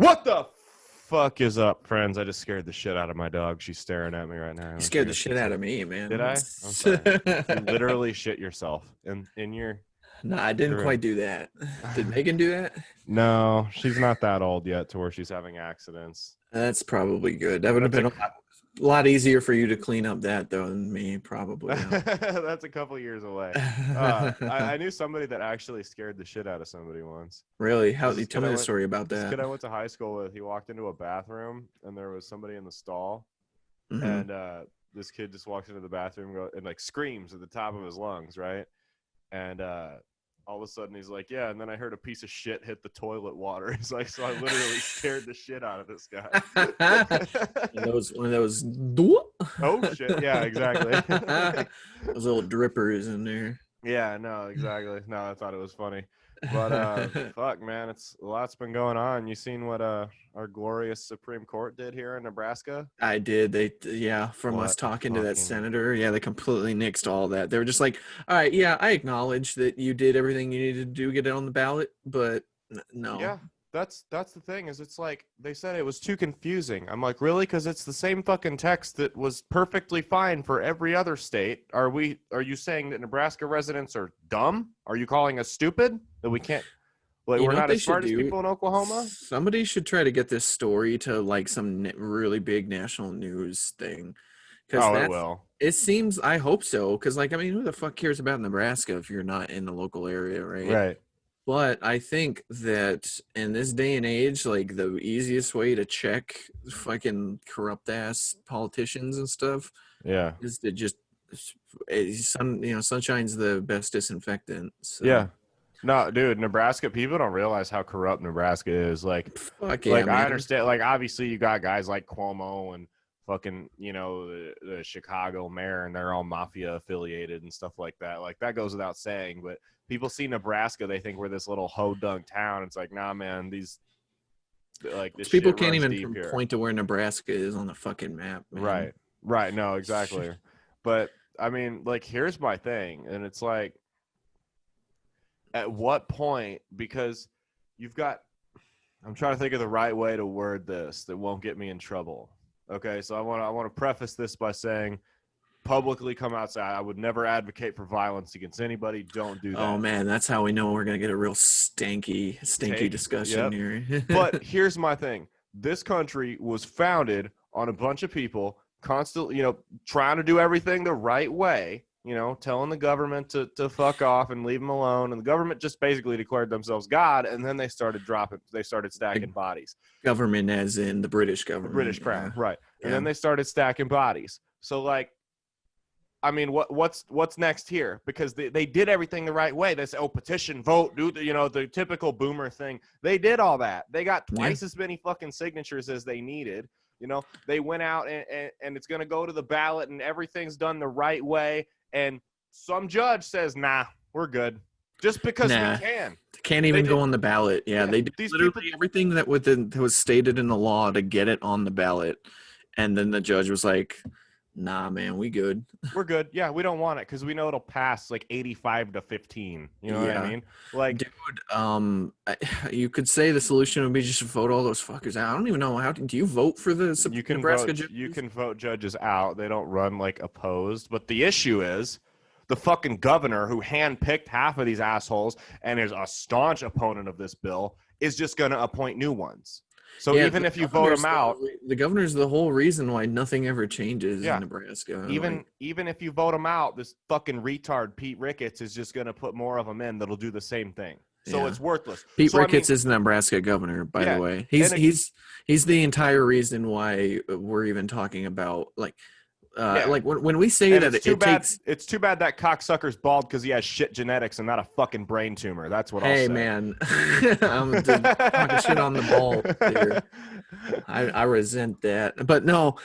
What the fuck is up, friends? I just scared the shit out of my dog. She's staring at me right now. You scared the shit out of me, man. Did I? I'm sorry. You literally shit yourself in your... No, I didn't quite do that. Did Megan do that? No, she's not that old yet to where she's having accidents. That's probably good. That would have been a lot easier for you to clean up that, though, than me, probably. That's a couple years away. I knew somebody that actually scared the shit out of somebody once. Really? Tell me the story about that. This kid I went to high school with, he walked into a bathroom, and there was somebody in the stall, Mhm. and this kid just walks into the bathroom and like screams at the top of his lungs, right? And all of a sudden he's like, yeah, and then I heard a piece of shit hit the toilet water. He's like, so I literally scared the shit out of this guy. one of those Oh shit, yeah, exactly. Those little drippers in there. Yeah, no, exactly. No, I thought it was funny. But fuck, man, a lot's been going on. You seen what our glorious Supreme Court did here in Nebraska? I did. From us talking to that senator, they completely nixed all that. They were just like, all right, yeah, I acknowledge that you did everything you needed to do to get it on the ballot, but no. Yeah, that's the thing, is it's like they said it was too confusing. I'm like, really? Because it's the same fucking text that was perfectly fine for every other state. Are you saying that Nebraska residents are dumb? Are you calling us stupid? That we can't, like, we're not as smart as people in Oklahoma? Somebody should try to get this story to like some really big national news thing. It will. It seems, I hope so, because like, I mean, who the fuck cares about Nebraska if you're not in the local area, right? Right. But I think that in this day and age, like the easiest way to check fucking corrupt ass politicians and stuff, is to just sunshine's the best disinfectant. So. Yeah. No, dude, Nebraska, people don't realize how corrupt Nebraska is. Like, fuck yeah, man. I understand. Like, obviously, you got guys like Cuomo and fucking, the Chicago mayor, and they're all mafia affiliated and stuff like that. Like, that goes without saying. But people see Nebraska, they think we're this little ho-dunk town. It's like, nah, man, this people can't even point to where Nebraska is on the fucking map, man. Right. No, exactly. But I mean, like, here's my thing, and it's like, at what point, because you've got, I'm trying to think of the right way to word this that won't get me in trouble. Okay, so I want to preface this by saying, publicly come outside. I would never advocate for violence against anybody. Don't do that. Oh man, that's how we know we're gonna get a real stinky discussion here. But here's my thing: this country was founded on a bunch of people constantly, trying to do everything the right way. Telling the government to fuck off and leave them alone. And the government just basically declared themselves God, and then they started stacking bodies. Government as in the British government. The British crown, right. And then they started stacking bodies. So, like, I mean, what's next here? Because they did everything the right way. They said, petition, vote, do the typical boomer thing. They did all that. They got twice as many fucking signatures as they needed. They went out and it's going to go to the ballot, and everything's done the right way. And some judge says, nah, we're good. Just because we can. Can't even go on the ballot. Yeah, they did literally everything that was stated in the law to get it on the ballot. And then the judge was like, nah, man, we good. We're good. Yeah, we don't want it because we know it'll pass like 85-15. You know what I mean? Like, dude, you could say the solution would be just to vote all those fuckers out. I don't even know how. Do you vote for the Nebraska judges? You can vote judges out. They don't run like opposed. But the issue is the fucking governor who handpicked half of these assholes and is a staunch opponent of this bill is just going to appoint new ones. So even if you vote them out, the governor's the whole reason why nothing ever changes in Nebraska. Even if you vote them out, this fucking retard Pete Ricketts is just going to put more of them in that'll do the same thing. So it's worthless. Pete Ricketts is the Nebraska governor, by the way. He's the entire reason why we're even talking about like when we say that it's too bad that cocksucker's bald because he has shit genetics and not a fucking brain tumor. That's what I'll say. Hey man, I'm talking shit on the ball here. I resent that, but no,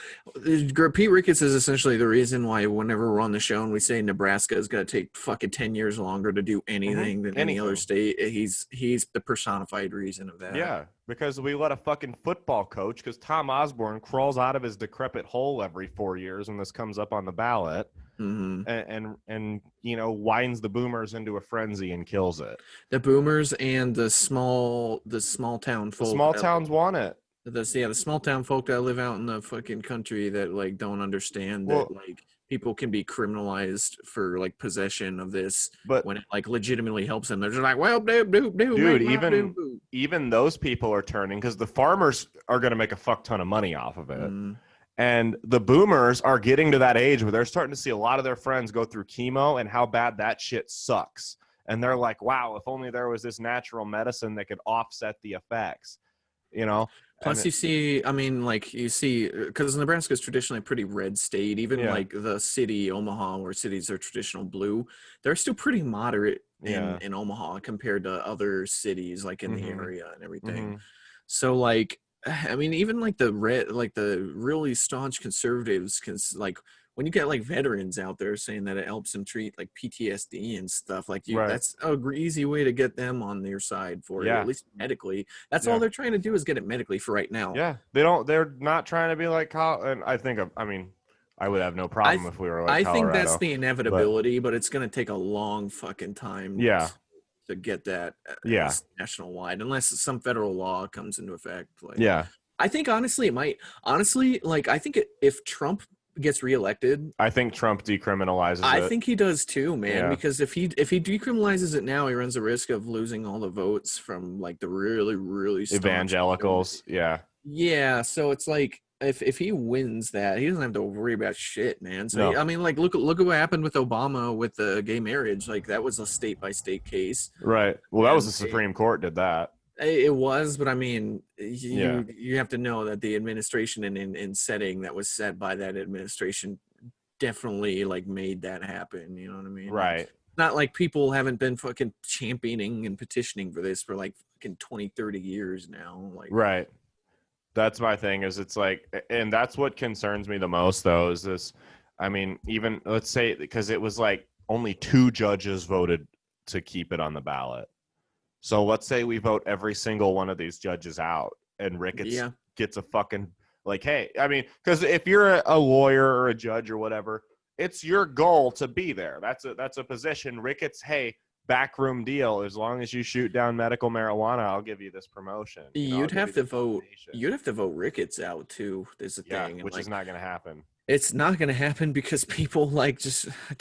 Pete Ricketts is essentially the reason why whenever we're on the show and we say Nebraska is going to take fucking 10 years longer to do anything than any other state, he's the personified reason of that. Yeah. Because we let a fucking football coach, because Tom Osborne crawls out of his decrepit hole every 4 years when this comes up on the ballot. Mm-hmm. and you know, winds the boomers into a frenzy and kills it. The boomers and the small town The folk. small towns want it. The small town folk that live out in the fucking country that like don't understand that Well, like people can be criminalized for like possession of this but when it like legitimately helps them. They're just like, well, do dude, make my do. even those people are turning, because the farmers are going to make a fuck ton of money off of it. Mm, And the boomers are getting to that age where they're starting to see a lot of their friends go through chemo and how bad that shit sucks. And they're like, wow, if only there was this natural medicine that could offset the effects, you know? Plus, you see, I mean, like you see, because Nebraska is traditionally a pretty red state. Even Yeah. like the city Omaha, where cities are traditional blue, they're still pretty moderate in Omaha compared to other cities like in the area and everything. So like, I mean, even like the really staunch conservatives can like when you get like veterans out there saying that it helps them treat like PTSD and stuff like you, Right. that's a easy way to get them on their side for Yeah. it, at least medically. That's all they're trying to do is get it medically for right now. Yeah. They're not trying to be like, and I mean, I would have no problem if we were like I Colorado. think that's the inevitability, but it's going to take a long fucking time. Yeah. To get that national wide, unless some federal law comes into effect. Like, yeah. I think honestly it might. Honestly, like I think if Trump gets reelected, I think Trump decriminalizes it. I think he does too, man. Yeah. Because if he decriminalizes it now, he runs the risk of losing all the votes from like the really, really evangelicals. Yeah. Yeah. So it's like if he wins that, he doesn't have to worry about shit, man. So I mean, like look at what happened with Obama with the gay marriage. Like that was a state by state case. Right. Well, that was the Supreme Court did that. It was, but I mean, you have to know that the administration and setting that was set by that administration definitely like made that happen. You know what I mean? Right. Not like people haven't been fucking championing and petitioning for this for like fucking 20, 30 years now. Like, right. That's my thing is it's like, and that's what concerns me the most though, is this, I mean, even let's say, because it was like only 2 judges voted to keep it on the ballot. So let's say we vote every single one of these judges out and Ricketts gets a fucking like, hey, I mean, because if you're a lawyer or a judge or whatever, it's your goal to be there. That's a position. Ricketts, hey, backroom deal. As long as you shoot down medical marijuana, I'll give you this promotion. You'd have to vote Ricketts out too. There's a thing, which is not going to happen. It's not going to happen because people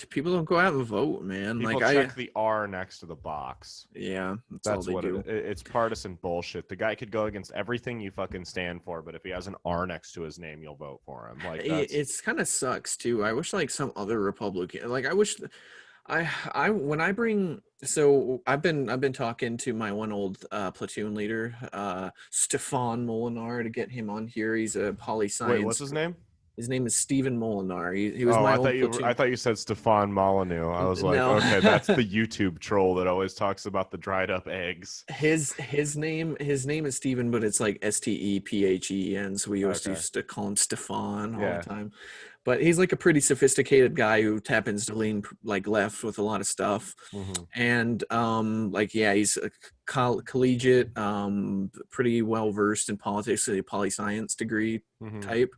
people don't go out and vote, man. People check the R next to the box. Yeah, that's all they do. It's partisan bullshit. The guy could go against everything you fucking stand for, but if he has an R next to his name, you'll vote for him. Like it's kind of sucks too. I wish like some other Republican, like I wish. When I bring, so I've been talking to my one old platoon leader, Stefan Molinar, to get him on here. He's a poli-science. Wait, what's his name? His name is Stephen Molinar. He was my old platoon. I thought you said Stefan Molyneux. I was like, no. Okay, that's the YouTube troll that always talks about the dried up eggs. His name is Stephen, but it's like Stephen. So we used to call him Stefan all the time. But he's like a pretty sophisticated guy who happens to lean like left with a lot of stuff. And he's a collegiate, pretty well versed in politics, a poli-science degree type.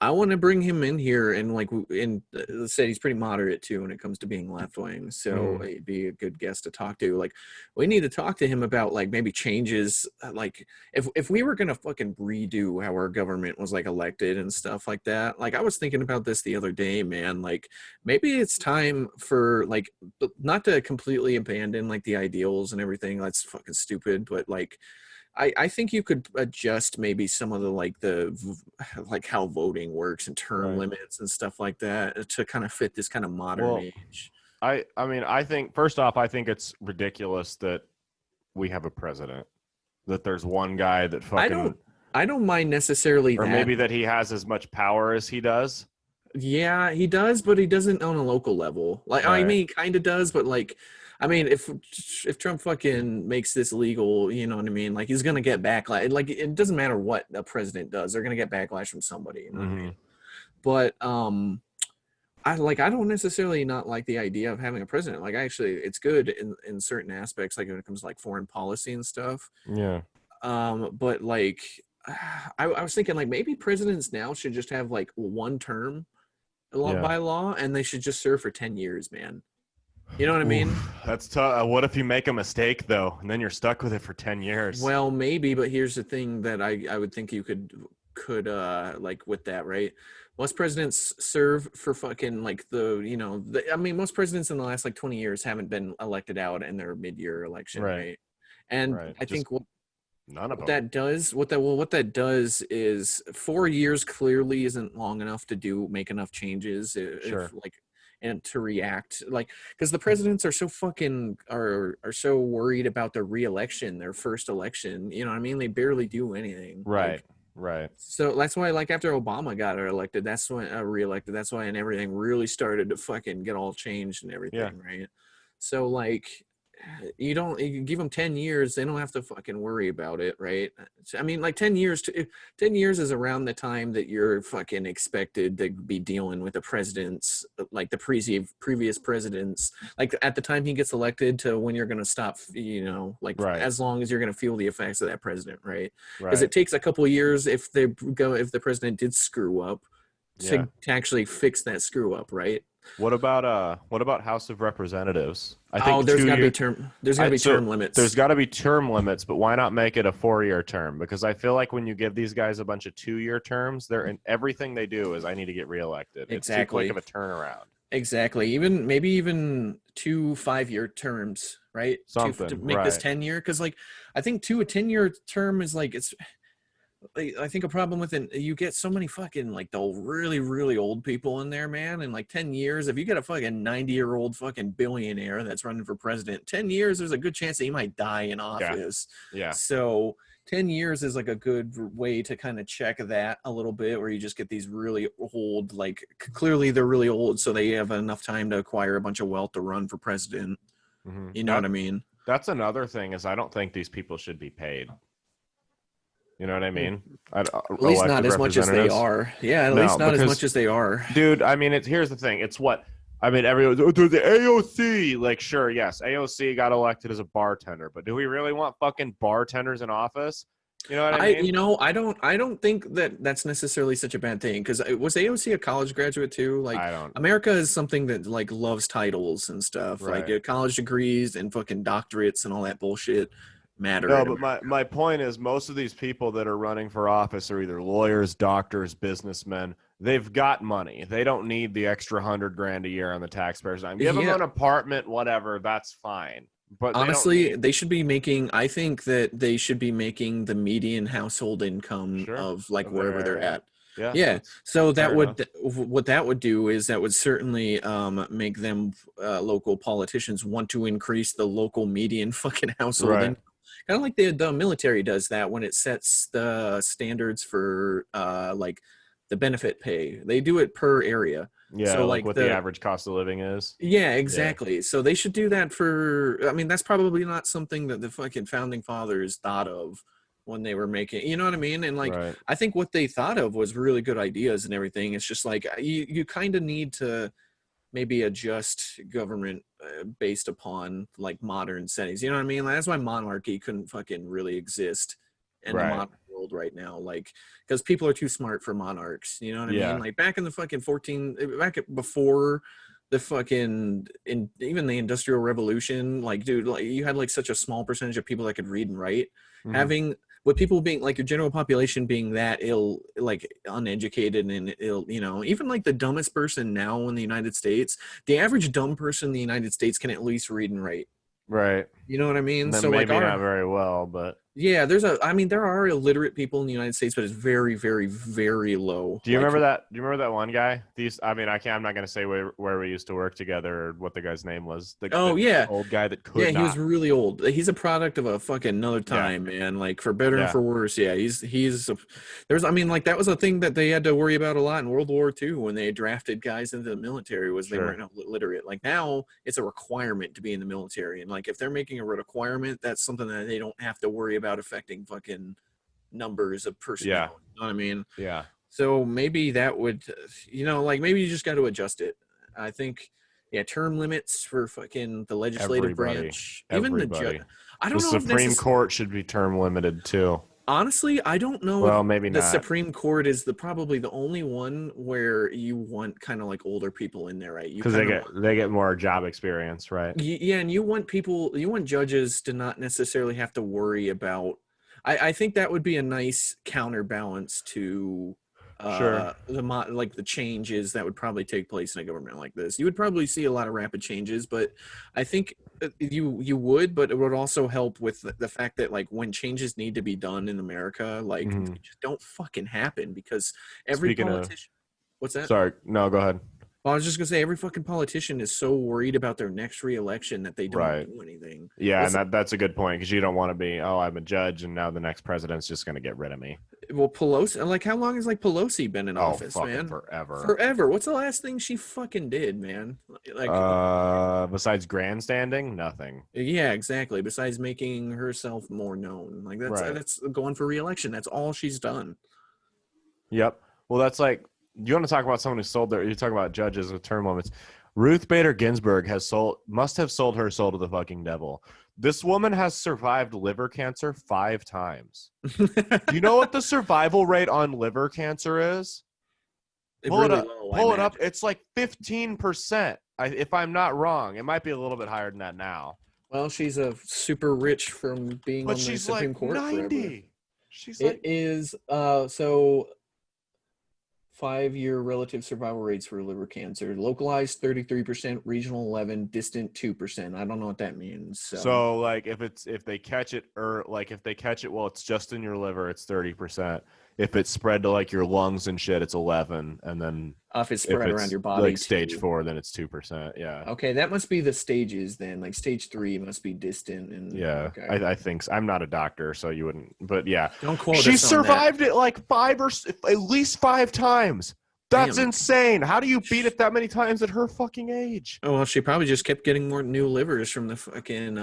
I want to bring him in here and let's say he's pretty moderate too when it comes to being left wing. So he'd be a good guest to talk to. Like we need to talk to him about like maybe changes. Like if we were going to fucking redo how our government was like elected and stuff like that. Like I was thinking about this the other day, man, like maybe it's time for like, not to completely abandon like the ideals and everything. That's fucking stupid. But like, I think you could adjust maybe some of the how voting works and term limits and stuff like that to kind of fit this kind of modern age. I mean, I think first off, I think it's ridiculous that we have a president, that there's one guy that fucking. I don't mind necessarily or maybe that he has as much power as he does. Yeah, he does, but he doesn't on a local level. Like I mean, he kind of does, but like. I mean, if Trump fucking makes this legal, you know what I mean? Like he's gonna get backlash. Like it doesn't matter what a president does, they're gonna get backlash from somebody. You know what I mean? But I don't necessarily not like the idea of having a president. Like actually, it's good in certain aspects, like when it comes to like foreign policy and stuff. Yeah. But like, I was thinking like maybe presidents now should just have like one term. by law, and they should just serve for 10 years, man. You know what I mean? That's tough. What if you make a mistake though, and then you're stuck with it for 10 years? Well, maybe, but here's the thing that I would think you could like with that, right? Most presidents serve for fucking like I mean, most presidents in the last like 20 years haven't been elected out in their mid-year election, right? And I think none of them. What that does is 4 years clearly isn't long enough to make enough changes. And to react, like, because the presidents are so fucking are so worried about their re-election, their first election. You know what I mean? They barely do anything. Right. Like, right. So that's why, like, after Obama got reelected, that's when reelected. That's why, and everything really started to fucking get all changed and everything, right? So like, you give them 10 years, they don't have to fucking worry about it, right? I mean, like 10 years is around the time that you're fucking expected to be dealing with the presidents, like the previous presidents, like at the time he gets elected to when you're going to stop, as long as you're going to feel the effects of that president, right? Because it takes a couple of years if the president did screw up to actually fix that screw up, right? What about House of Representatives? I think there's got to be term limits. There's got to be term limits, but why not make it a 4-year term? Because I feel like when you give these guys a bunch of 2-year terms, they're in everything they do is I need to get reelected. It's too quick of a turnaround. Exactly. Maybe even 2 5-year terms, right? Something to make this 10-year, because like I think a 10-year term is like I think a problem with it, you get so many fucking like the really, really old people in there, man. In like 10 years, if you get a fucking 90-year-old fucking billionaire that's running for president, 10 years, there's a good chance that he might die in office. Yeah. So 10 years is like a good way to kind of check that a little bit, where you just get these really old, like clearly they're really old, so they have enough time to acquire a bunch of wealth to run for president. Mm-hmm. You know what I mean? That's another thing is I don't think these people should be paid. You know what I mean? At least not as much as they are. Yeah, at least not as much as they are. Dude, I mean, here's the thing. It's what I mean, everyone, the AOC, like, sure, yes, AOC got elected as a bartender, but do we really want fucking bartenders in office? You know what I mean? I don't think that that's necessarily such a bad thing, because was AOC a college graduate too? Like, I don't. America is something that like loves titles and stuff, right. Like college degrees and fucking doctorates and all that bullshit. Matter. No, but my point is most of these people that are running for office are either lawyers, doctors, businessmen. They've got money. They don't need the extra $100,000 a year on the taxpayers' dime. Give them an apartment, whatever, that's fine. But honestly, they should be making. I think that they should be making the median household income of like wherever they're at. Yeah. So that what that would do is that would certainly make them local politicians want to increase the local median fucking household income. Kind of like the military does that when it sets the standards for like the benefit pay. They do it per area. Yeah, so like what the average cost of living is. Yeah, exactly. Yeah. So they should do that I mean, that's probably not something that the fucking founding fathers thought of when they were making, you know what I mean? And like, I think what they thought of was really good ideas and everything. It's just like, you kind of need to maybe adjust government based upon like modern settings. You know what I mean? Like, that's why monarchy couldn't fucking really exist in the modern world right now. Like, because people are too smart for monarchs. You know what I mean? Like back in the fucking before the fucking even the Industrial Revolution, like, dude, like you had like such a small percentage of people that could read and write. Mm-hmm. Having with people being like your general population being that uneducated and ill, you know, even like the dumbest person now in the United States, the average dumb person in the United States can at least read and write. Right. You know what I mean? And so maybe not very well, but yeah, there are illiterate people in the United States, but it's very, very, very low. Do you remember that? Do you remember that one guy? I'm not going to say where we used to work together or what the guy's name was. The old guy that could not. He was really old. He's a product of a fucking another time, man. Like for better and for worse. Yeah, that was a thing that they had to worry about a lot in World War II when they drafted guys into the military was they weren't illiterate. Like now it's a requirement to be in the military, and like if they're making a requirement, that's something that they don't have to worry about affecting fucking numbers of personnel. Yeah. You know what I mean? Yeah. So maybe that would, maybe you just got to adjust it. I think, term limits for fucking the legislative branch. Even the Supreme Court should be term limited too. Honestly, I don't know if Well, maybe the not, Supreme Court is probably the only one where you want kind of like older people in there, right? You because kind of want, they get more job experience, right? yeah, and you want judges to not necessarily have to worry about. I think that would be a nice counterbalance to Sure. like the changes that would probably take place in a government like this. You would probably see a lot of rapid changes, but I think you would, but it would also help with the fact that like when changes need to be done in America, like Hmm. they just don't fucking happen because every Speaking of, politician. What's that? sorry, no, go ahead. Well, I was just gonna say every fucking politician is so worried about their next reelection that they don't Right. do anything. Yeah, and Let's that's a good point because you don't want to be, oh, I'm a judge, and now the next president's just going to get rid of me. well, Pelosi, like how long has like Pelosi been in Oh, office, fucking man? forever. Forever. What's the last thing she fucking did, man? Like, Besides grandstanding, nothing. yeah, exactly. Besides making herself more known, like Right. that's going for reelection. That's all she's done. Yep. Well, that's like, you want to talk about someone who sold their, you talk about judges with term limits. Ruth Bader Ginsburg must have sold her soul to the fucking devil. This woman has survived liver cancer 5 times. Do you know what the survival rate on liver cancer is? Pull it Really up. low, I Pull it up. imagine. It's like 15%. If I'm not wrong, it might be a little bit higher than that now. Well, she's a super rich from being But on the she's like Supreme Court forever. 90. She's It like, is so 5-year relative survival rates for liver cancer. Localized 33%, regional 11, distant 2%. I don't know what that means. so like if they catch it, or like if they catch it while it's just in your liver, it's 30%. If it's spread to like your lungs and shit, it's 11. And then if it's if spread around it's your body like stage too. 4, then it's 2%. Yeah. Okay, that must be the stages then. Like stage 3 must be distant and Yeah, okay. I think so. I'm not a doctor, so you wouldn't. But yeah, Don't quote she us on that. survived it like at least 5 times. That's Damn. insane. How do you beat it that many times at her fucking age? Oh, well, she probably just kept getting more new livers from the fucking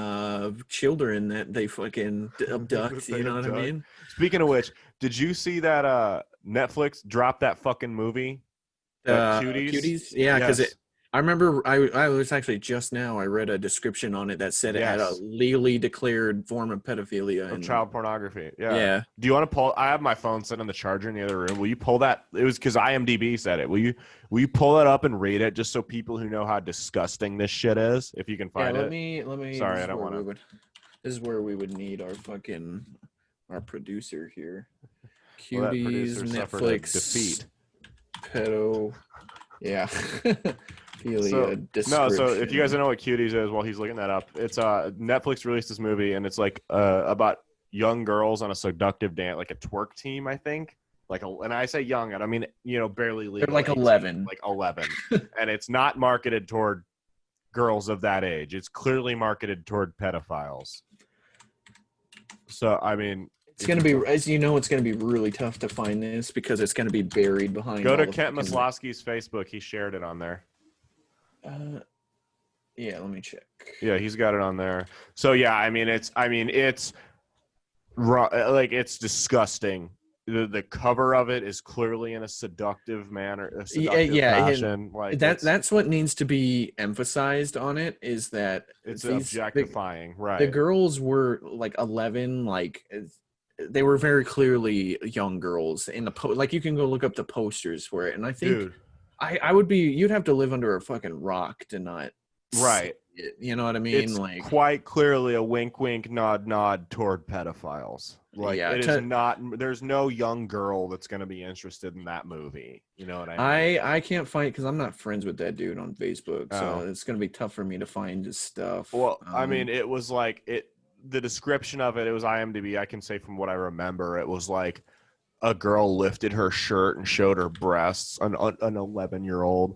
children that they fucking abduct. They You know what I abduct. mean? Speaking of which, did you see that Netflix dropped that fucking movie? That Cuties? Cuties, yeah, because Yes. I remember I was actually just now I read a description on it that said it had a Yes. legally declared form of pedophilia Of and child pornography. Yeah. yeah. Do you want to pull? I have my phone sitting on the charger in the other room. Will you pull that? It was because IMDb said it. Will you pull that up and read it just so people who know how disgusting this shit is, if you can Yeah, find let it? me Sorry, this I is don't where want we to. would this is where we would need our producer here. Well, that Cuties, producer suffered a Netflix, defeat. pedo, yeah. So Philia no, so if you guys description. don't know what Cuties is, while he's looking that up, it's Netflix released this movie, and it's like about young girls on a seductive dance, like a twerk team, I think. And I say young, and I mean barely legal. They're like 18, 11. like 11, and it's not marketed toward girls of that age. It's clearly marketed toward pedophiles. So I mean, It's gonna be, as you know, it's gonna be really tough to find this because it's gonna be buried behind. Go all to the Kent fucking, Maslowski's Facebook. He shared it on there. Yeah, let me check. Yeah, he's got it on there. So yeah, I mean it's like it's disgusting. The cover of it is clearly in a seductive manner, a seductive fashion. Like that's what needs to be emphasized on it is that it's these objectifying, right? the girls were like 11, like they were very clearly young girls in the like you can go look up the posters for it, and I think Dude, I would be, you'd have to live under a fucking rock to not right. see it, you know what I mean? It's like quite clearly a wink, wink, nod, nod toward pedophiles. Like yeah, it is not. There's no young girl that's going to be interested in that movie. You know what I mean? I can't find because I'm not friends with that dude on Facebook, so Oh. it's gonna be tough for me to find his stuff. Well, I mean, it was like the description of it. It was IMDb. I can say from what I remember, it was like a girl lifted her shirt and showed her breasts. An 11-year-old.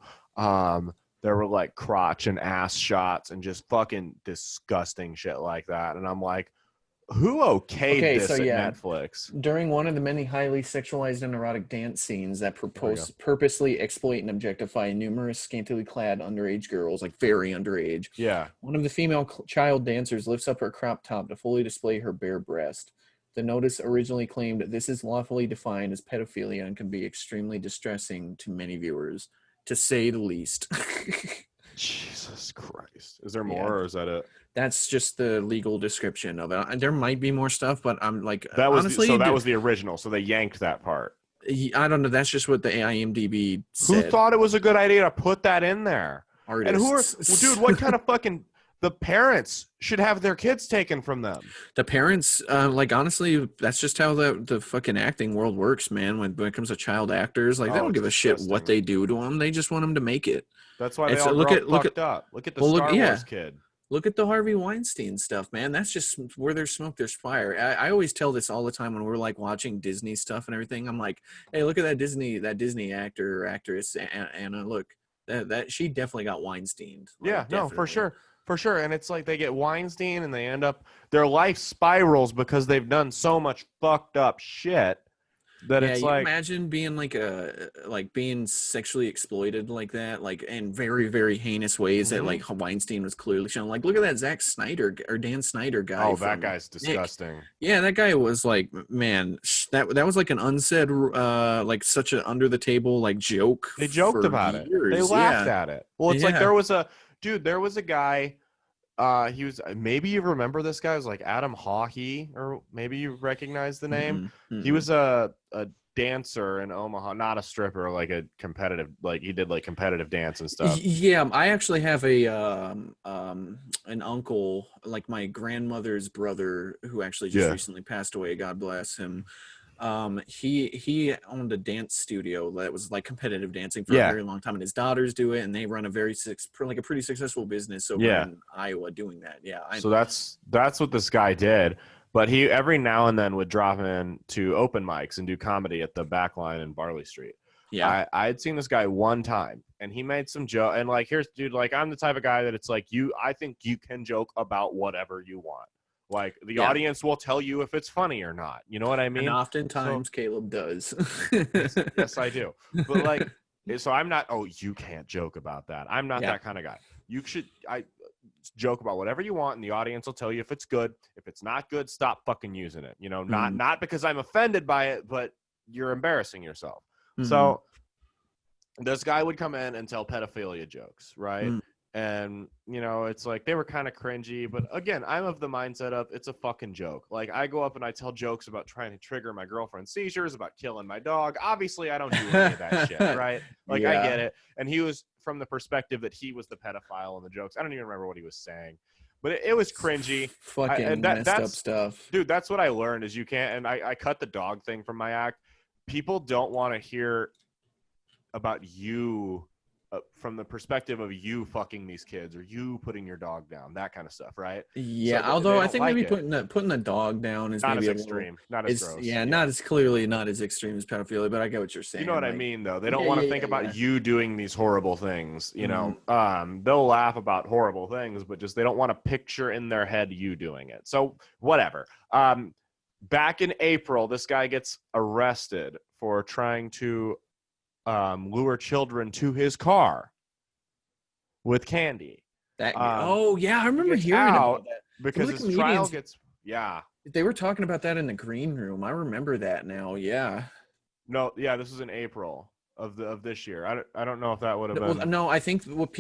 There were like crotch and ass shots and just fucking disgusting shit like that. And I'm like, who okayed this at Netflix? During one of the many highly sexualized and erotic dance scenes that purposely exploit and objectify numerous scantily clad underage girls, like very underage. Yeah. One of the female child dancers lifts up her crop top to fully display her bare breast. The notice originally claimed that this is lawfully defined as pedophilia and can be extremely distressing to many viewers, to say the least. Jesus Christ. Is there Yeah. more, or is that it? That's just the legal description of it. There might be more stuff, but I'm like, That was honestly, that was the original, so they yanked that part. I don't know. That's just what the IMDb Who said. thought it was a good idea to put that in there? And who are, Artists. dude, what kind of fucking, the parents should have their kids taken from them. The parents, like, honestly, that's just how the fucking acting world works, man. When it comes to child actors, like, they don't give a shit what they do to them. They just want them to make it. That's why they all grow up fucked up. Look at the Star Wars kid. Look at the Harvey Weinstein stuff, man. That's just where there's smoke, there's fire. I always tell this all the time when we're like watching Disney stuff and everything. I'm like, hey, look at that Disney actor or actress, Anna. Look, that she definitely got Weinsteined. Like, yeah, definitely. no, for sure. And it's like they get Weinstein and they end up, their life spirals because they've done so much fucked up shit. That it's you like, imagine being being sexually exploited like that, like in very, very heinous ways that like Weinstein was clearly shown. Like, look at that Zack Snyder or Dan Snyder guy. Oh, that guy's disgusting. Nick. Yeah, that guy was like, man, that was like an unsaid, like such an under the table like joke. They joked about years. It. They laughed at it. Well, it's like there was a guy. He was, maybe you remember this guy, was like Adam Hawkey, or maybe you recognize the name. He was a dancer in Omaha, not a stripper, like a competitive, like he did like competitive dance and stuff. Yeah, I actually have an uncle, like my grandmother's brother, who actually just recently passed away. God bless him. He owned a dance studio that was like competitive dancing for a very long time, and his daughters do it, and they run a pretty successful business over in Iowa doing that. So that's what this guy did. But he every now and then would drop in to open mics and do comedy at the Backline in Barley Street. I had seen this guy one time, and he made some joke. And like, here's, dude, like, I'm the type of guy that it's like, I think you can joke about whatever you want. Like, the audience will tell you if it's funny or not. You know what I mean? And oftentimes Caleb does. yes, I do. But like, so I'm not, you can't joke about that. I'm not that kind of guy. I joke about whatever you want, and the audience will tell you if it's good. If it's not good, stop fucking using it. You know, not because I'm offended by it, but you're embarrassing yourself. So this guy would come in and tell pedophilia jokes, right? And, you know, it's like they were kind of cringy. But again, I'm of the mindset of it's a fucking joke. Like, I go up and I tell jokes about trying to trigger my girlfriend's seizures, about killing my dog. Obviously, I don't do any of that shit, right? Like, I get it. And he was from the perspective that he was the pedophile in the jokes. I don't even remember what he was saying. But it was cringy. Fucking messed up stuff. Dude, that's what I learned is you can't. And I cut the dog thing from my act. People don't want to hear about you from the perspective of you fucking these kids or you putting your dog down, that kind of stuff, right? Yeah, so although I think maybe putting the dog down is not maybe as extreme, not as gross. Yeah, not as clearly not as extreme as pedophilia, but I get what you're saying. You know what I mean, though? They don't want to think about you doing these horrible things. You know, they'll laugh about horrible things, but just they don't want to picture in their head you doing it. So whatever. Back in April, this guy gets arrested for trying to lure children to his car with candy. I remember hearing about that because his trial gets they were talking about that in the green room. I remember that now. This was in April of this year. I don't know if that would have been. No, I think what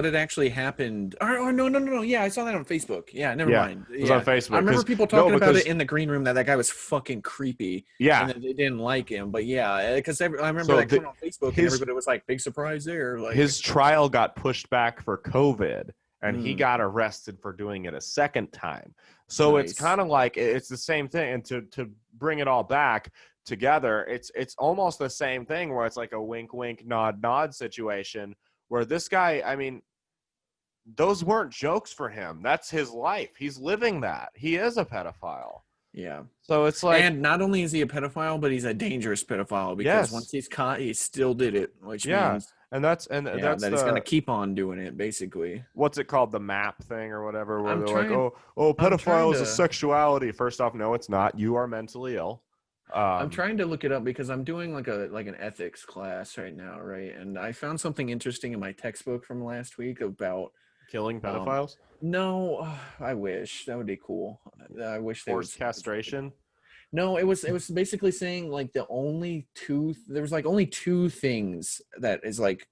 had actually happened. Or no. Yeah, I saw that on Facebook. Yeah, never mind. It was on Facebook. I remember people talking about it in the green room that guy was fucking creepy. Yeah, and that they didn't like him. But because I remember that coming on Facebook, and everybody was like, "Big surprise there." Like, his trial got pushed back for COVID, and he got arrested for doing it a second time. So it's kind of like it's the same thing. And to bring it all back together, it's almost the same thing where it's like a wink wink nod nod situation where this guy, I mean, those weren't jokes for him. That's his life. He's living that. He is a pedophile. Yeah. So it's like, and not only is he a pedophile, but he's a dangerous pedophile because once he's caught, he still did it, which means that's he's gonna keep on doing it, basically. What's it called, the MAP thing or whatever, where pedophile is a sexuality. First off, no, it's not. You are mentally ill. I'm trying to look it up because I'm doing like an ethics class right now, right? And I found something interesting in my textbook from last week about killing pedophiles. No, I wish that would be cool. I wish forced castration. No, it was basically saying like there was like only two things that is like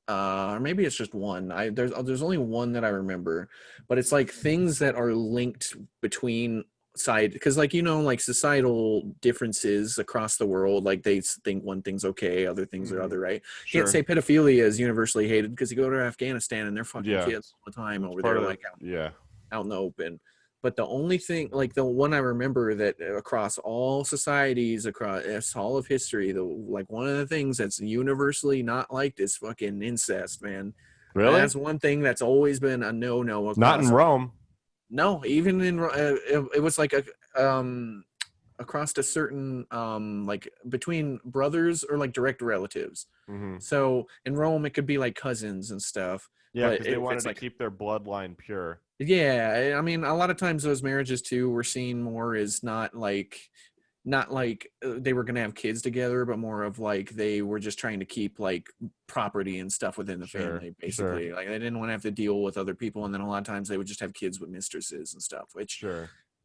or maybe it's just one. There's only one that I remember, but it's like things that are linked between side, because like like societal differences across the world, like they think one thing's okay, other things are other, right? Sure. Can't say pedophilia is universally hated, because you go to Afghanistan and they're fucking Yeah. kids all the time It's over part there, of like yeah. out in the open. But the only thing, like the one I remember that across all societies, across all of history, like one of the things that's universally not liked is fucking incest, man. And Really? that's one thing that's always been a no-no Not in across. Rome. No, even in it was like across a certain like between brothers or like direct relatives. Mm-hmm. So in Rome, it could be like cousins and stuff. Yeah, But because they if wanted it's to like, keep their bloodline pure. yeah, I mean, a lot of times those marriages too were seen more as not like they were gonna have kids together, but more of like they were just trying to keep like property and stuff within the family, basically. Like they didn't want to have to deal with other people, and then a lot of times they would just have kids with mistresses and stuff. Which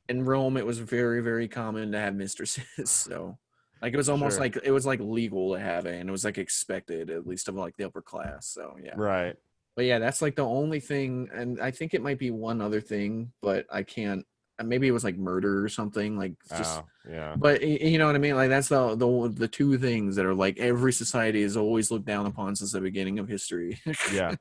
in Rome, it was very, very common to have mistresses. So like it was almost like it was like legal to have it, and it was like expected, at least of like the upper class. So yeah. Right. But yeah, that's like the only thing, and I think it might be one other thing, but I can't. Maybe it was like murder or something, like just. Yeah. But you know what I mean? Like that's the two things that are like every society has always looked down upon since the beginning of history. Yeah.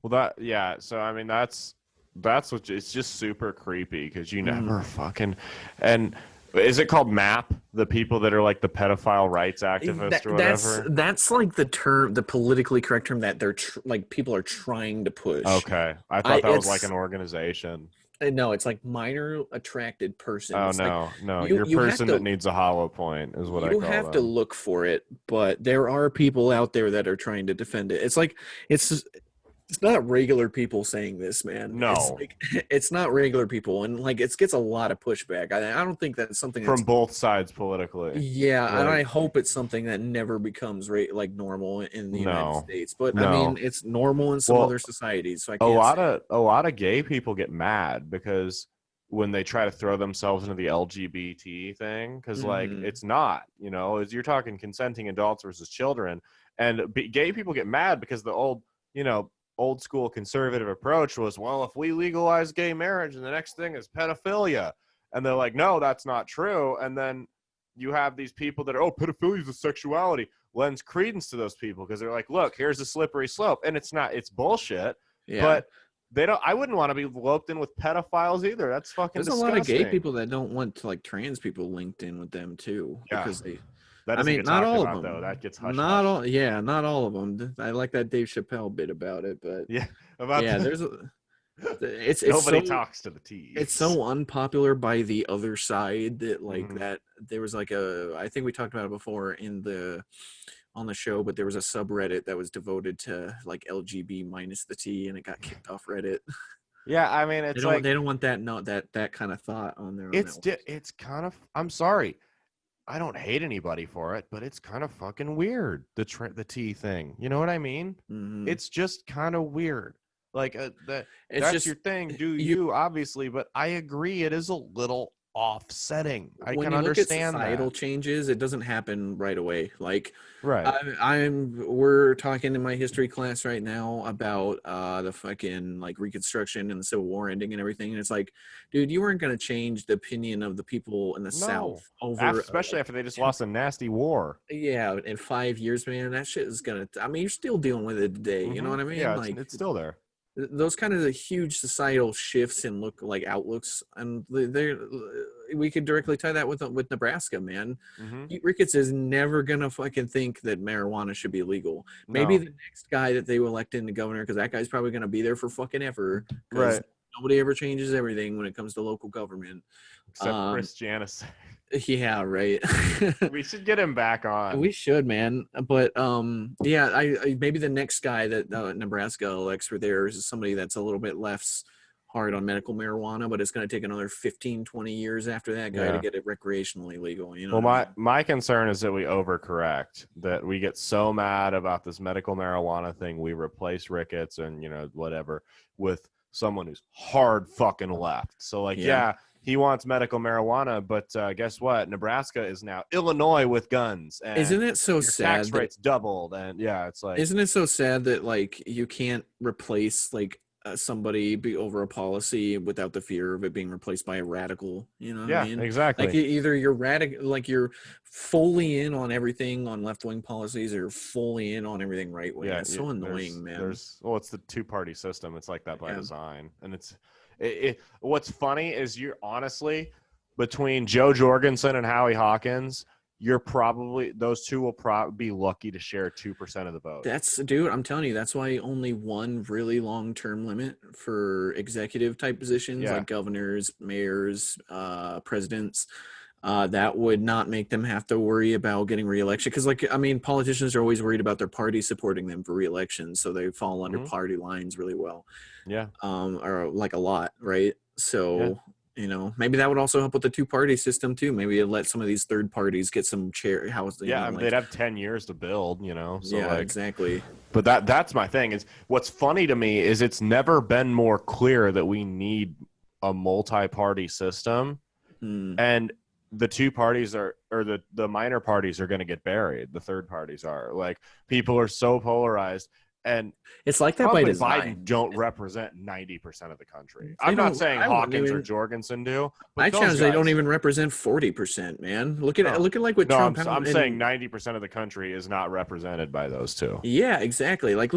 Well, so I mean, that's what it's just super creepy, because you never fucking. And is it called MAP? The people that are like the pedophile rights activists or whatever? That's like the term, the politically correct term that they're like people are trying to push. Okay, I thought that was like an organization. No, it's like minor attracted person. Oh, it's no, like, no, your person that needs a hollow point is what I call them. You have to look for it, but there are people out there that are trying to defend it. It's like it's not regular people saying this, man. No, it's not regular people, and like it gets a lot of pushback. I don't think that's something from both sides politically. Yeah, and I hope it's something that never becomes like normal in the United States. But I mean, it's normal in some other societies. So I can't. A lot of gay people get mad because when they try to throw themselves into the LGBT thing, because like it's not, as you're talking consenting adults versus children, and gay people get mad because the old school conservative approach was, well, if we legalize gay marriage and the next thing is pedophilia, and they're like, no, that's not true. And then you have these people that are, pedophilia is a sexuality, lends credence to those people because they're like, look, here's a slippery slope, and it's not, it's bullshit. Yeah. But they don't. I wouldn't want to be roped in with pedophiles either. That's fucking disgusting. There's a lot of gay people that don't want to like trans people linked in with them too, because they. I mean, not all of them. Though. That gets hush. Not all. Yeah, not all of them. I like that Dave Chappelle bit about it, but there's it's nobody talks to the T's. It's so unpopular by the other side that like that there was like I think we talked about it before on the show, but there was a subreddit that was devoted to like LGB minus the T, and it got kicked off Reddit. Yeah, I mean, it's they don't want that kind of thought on there. It's kind of. I'm sorry. I don't hate anybody for it, but it's kind of fucking weird, the T thing. You know what I mean? It's just kind of weird. Like that's just your thing. Do you obviously? But I agree, it is a little offsetting. I can understand that. Societal changes, it doesn't happen right away. Like right. We're talking in my history class right now about the fucking like Reconstruction and the Civil War ending and everything, and it's like, dude, you weren't going to change the opinion of the people in the South over, especially after they just lost a nasty war. Yeah, in 5 years, man, that shit is gonna. I mean, you're still dealing with it today. You know what I mean? Yeah, like it's still there. Those kind of huge societal shifts in outlooks, and we could directly tie that with Nebraska, man. Pete Ricketts is never gonna fucking think that marijuana should be legal. Maybe the next guy that they elect in the governor, because that guy's probably gonna be there for fucking ever. Right. Nobody ever changes everything when it comes to local government. Except Chris Janis. Yeah, right. We should get him back on. We should, man. But yeah, I maybe the next guy that Nebraska elects for theirs is somebody that's a little bit less hard on medical marijuana, but it's going to take another 15, 20 years after that guy to get it recreationally legal. You know. Well, my concern is that we overcorrect, that we get so mad about this medical marijuana thing, we replace Ricketts and whatever with someone who's hard fucking left. So like, he wants medical marijuana, but guess what? Nebraska is now Illinois with guns. And isn't it so your sad tax rates doubled, and yeah, it's like, isn't it so sad that like you can't replace like somebody be over a policy without the fear of it being replaced by a radical, you know what I mean? exactly. Like either you're radical, like you're fully in on everything on left-wing policies, or you're fully in on everything right-wing. It's so annoying, man. It's the two-party system. It's like that by design. And what's funny is you're honestly, between Joe Jorgensen and Howie Hawkins, those two will probably be lucky to share 2% of the vote. Dude, I'm telling you, that's why only one really long-term limit for executive type positions like governors, mayors, presidents. That would not make them have to worry about getting reelection. Because, like, I mean, politicians are always worried about their party supporting them for reelection, so they fall under party lines really well. Yeah. Or like a lot, right? So, you know, maybe that would also help with the two-party system too. Maybe let some of these third parties get some chair. They'd have 10 years to build, you know. So exactly. But that's my thing. Is what's funny to me is it's never been more clear that we need a multi-party system, and the two parties the minor parties are going to get buried. The third parties are, like, people are so polarized. And it's like that by design. Biden don't represent 90% of the country. I'm not saying Hawkins or Jorgensen do. But I challenge they don't even represent 40%, man. Look at like what Trump. I'm saying 90% of the country is not represented by those two. Yeah, exactly. I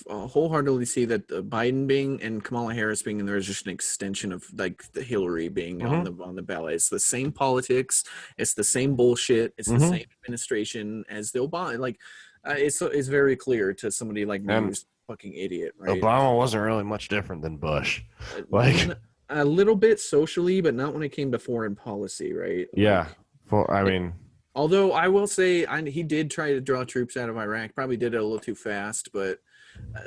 wholeheartedly see that Biden being and Kamala Harris being in there is just an extension of like the Hillary being on the ballot. It's the same politics. It's the same bullshit. It's the same administration as the Obama. Like. It's very clear to somebody like me who's a fucking idiot, right? Obama wasn't really much different than Bush. Like a little bit socially, but not when it came to foreign policy, right? Yeah. Well, I mean, although I will say he did try to draw troops out of Iraq, probably did it a little too fast, but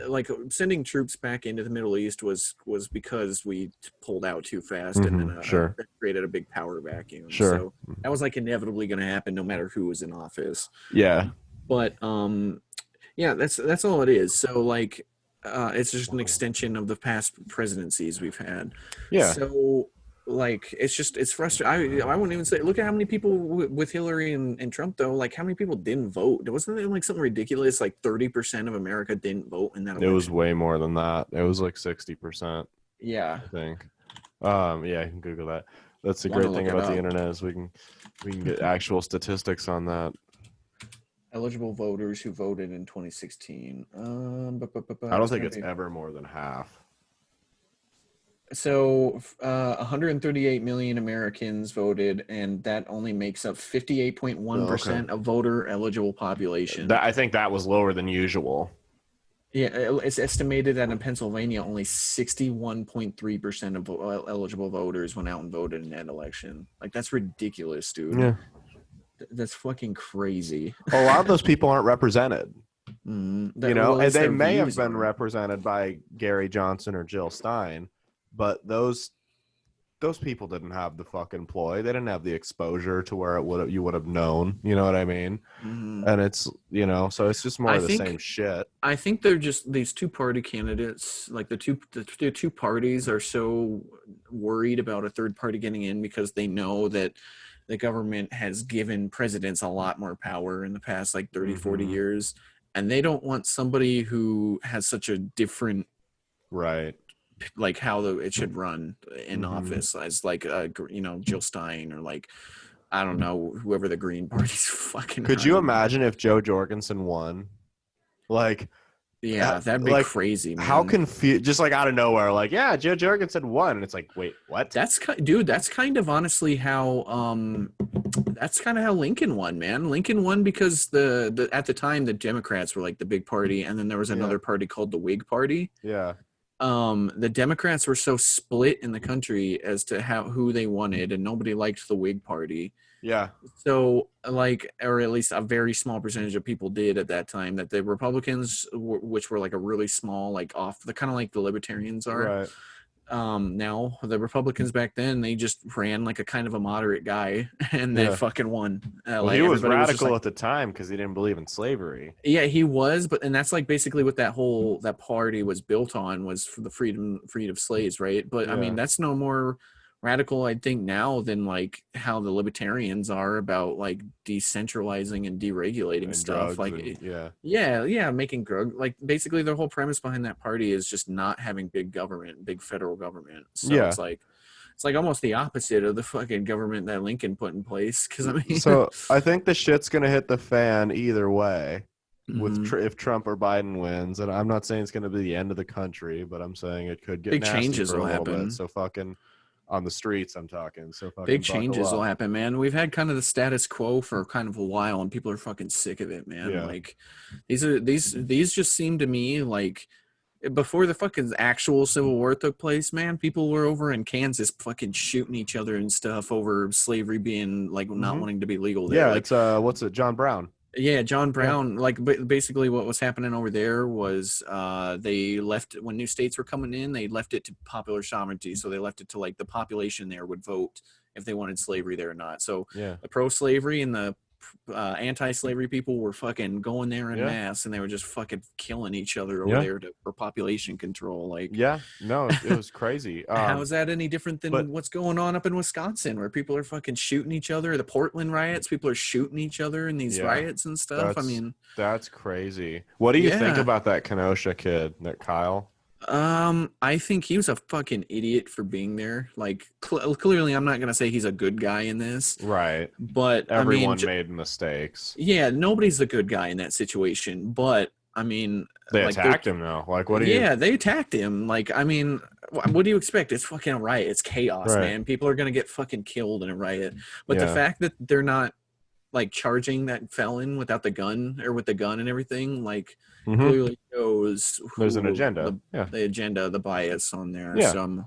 like sending troops back into the Middle East was because we pulled out too fast and then that created a big power vacuum. So that was like inevitably going to happen no matter who was in office. Yeah. But that's all it is. So like it's just an extension of the past presidencies we've had. Yeah. So like it's frustrating. I wouldn't even say look at how many people with Hillary and Trump though. Like how many people didn't vote? Wasn't there like something ridiculous? Like 30% of America didn't vote in that election. It was way more than that. It was like 60%. Yeah. I think. Yeah, you can Google that. That's the great thing about the internet is we can get actual statistics on that. Eligible voters who voted in 2016. I don't think it's ever more than half. So 138 million Americans voted, and that only makes up 58.1% of voter eligible population. I think that was lower than usual. Yeah, it's estimated that in Pennsylvania, only 61.3% of eligible voters went out and voted in that election. Like, that's ridiculous, dude. Yeah. That's fucking crazy. A lot of those people aren't represented. And they may have been represented by Gary Johnson or Jill Stein, but those people didn't have the fucking ploy. They didn't have the exposure to where you would have known. You know what I mean? And it's so it's just more of the same shit. I think they're just these two-party candidates. Like the two parties are so worried about a third party getting in because they know that the government has given presidents a lot more power in the past like 30, 40 years. And they don't want somebody who has such a different, like how it should run in office as like, Jill Stein or like, I don't know, whoever the Green Party's fucking. Could you imagine if Joe Jorgensen won? Like, yeah, that'd be crazy, man. How confused, just like out of nowhere, like, yeah, Joe Jorgensen won. And it's like, wait, what? That's kind of honestly how Lincoln won, man. Lincoln won because at the time the Democrats were like the big party, and then there was another party called the Whig Party. Yeah. The Democrats were so split in the country as to who they wanted, and nobody liked the Whig Party. Yeah. So, like, or at least a very small percentage of people did at that time. That the Republicans, which were like a really small, like off the kind of like the Libertarians are. Right. Now the Republicans back then, they just ran like a kind of a moderate guy, and they fucking won. He was radical at the time because he didn't believe in slavery. Yeah, he was, and that's like basically what that party was built on, was for the freedom of slaves, right? But I mean, that's no more radical, I think, now than like how the libertarians are about like decentralizing and deregulating And stuff. drugs Like, and, yeah, making drug, like basically their whole premise behind that party is just not having big government, big federal government. So yeah. it's like almost the opposite of the fucking government that Lincoln put in place. Because I mean, So I think the shit's gonna hit the fan either way. With mhm. if Trump or Biden wins, and I'm not saying it's going to be the end of the country, but I'm saying it could get Big nasty changes for a will little bit. happen. So fucking on the streets, I'm talking. So fucking Big buckle changes will up. happen, man. We've had kind of the status quo for kind of a while, and people are fucking sick of it, man. Yeah. Like these just seem to me like before the fucking actual Civil War took place, man, people were over in Kansas fucking shooting each other and stuff over slavery being like not wanting to be legal there. Yeah, Like, it's what's it? John Brown. yeah, John Brown, like basically what was happening over there was they left when new states were coming in, they left it to popular sovereignty. So they left it to like the population there would vote if they wanted slavery there or not. So Yeah. the pro-slavery and the anti-slavery people were fucking going there in Yeah. mass, and they were just fucking killing each other over Yeah. there for population control. Like, Yeah, no, it was crazy. how is that any different than but- what's going on up in Wisconsin, where people are fucking shooting each other? The Portland riots, people are shooting each other in these Yeah, riots and stuff. I mean, that's crazy. What do you think Yeah. about that Kenosha kid, that Kyle? I think he was a fucking idiot for being there. Like, clearly, I'm not gonna say he's a good guy in this, Right. but Everyone I mean, made mistakes. yeah, nobody's the good guy in that situation. But I mean, They like, attacked him though. Like, what do you? yeah, they attacked him. Like, I mean, what do you expect? It's fucking a riot. It's chaos, Right. man. People are gonna get fucking killed in a riot. But the Yeah. fact that they're not like charging that felon without the gun or with the gun and everything, like, Mhm. clearly shows There's an agenda. the agenda, the bias on there. Yeah. So,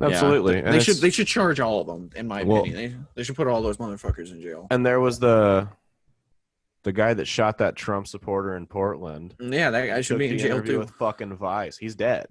Absolutely. yeah, And they should charge all of them, in my opinion. They should put all those motherfuckers in jail. And there was the guy that shot that Trump supporter in Portland. Yeah, that guy should Took be in the jail interview too. with fucking Vice. He's dead.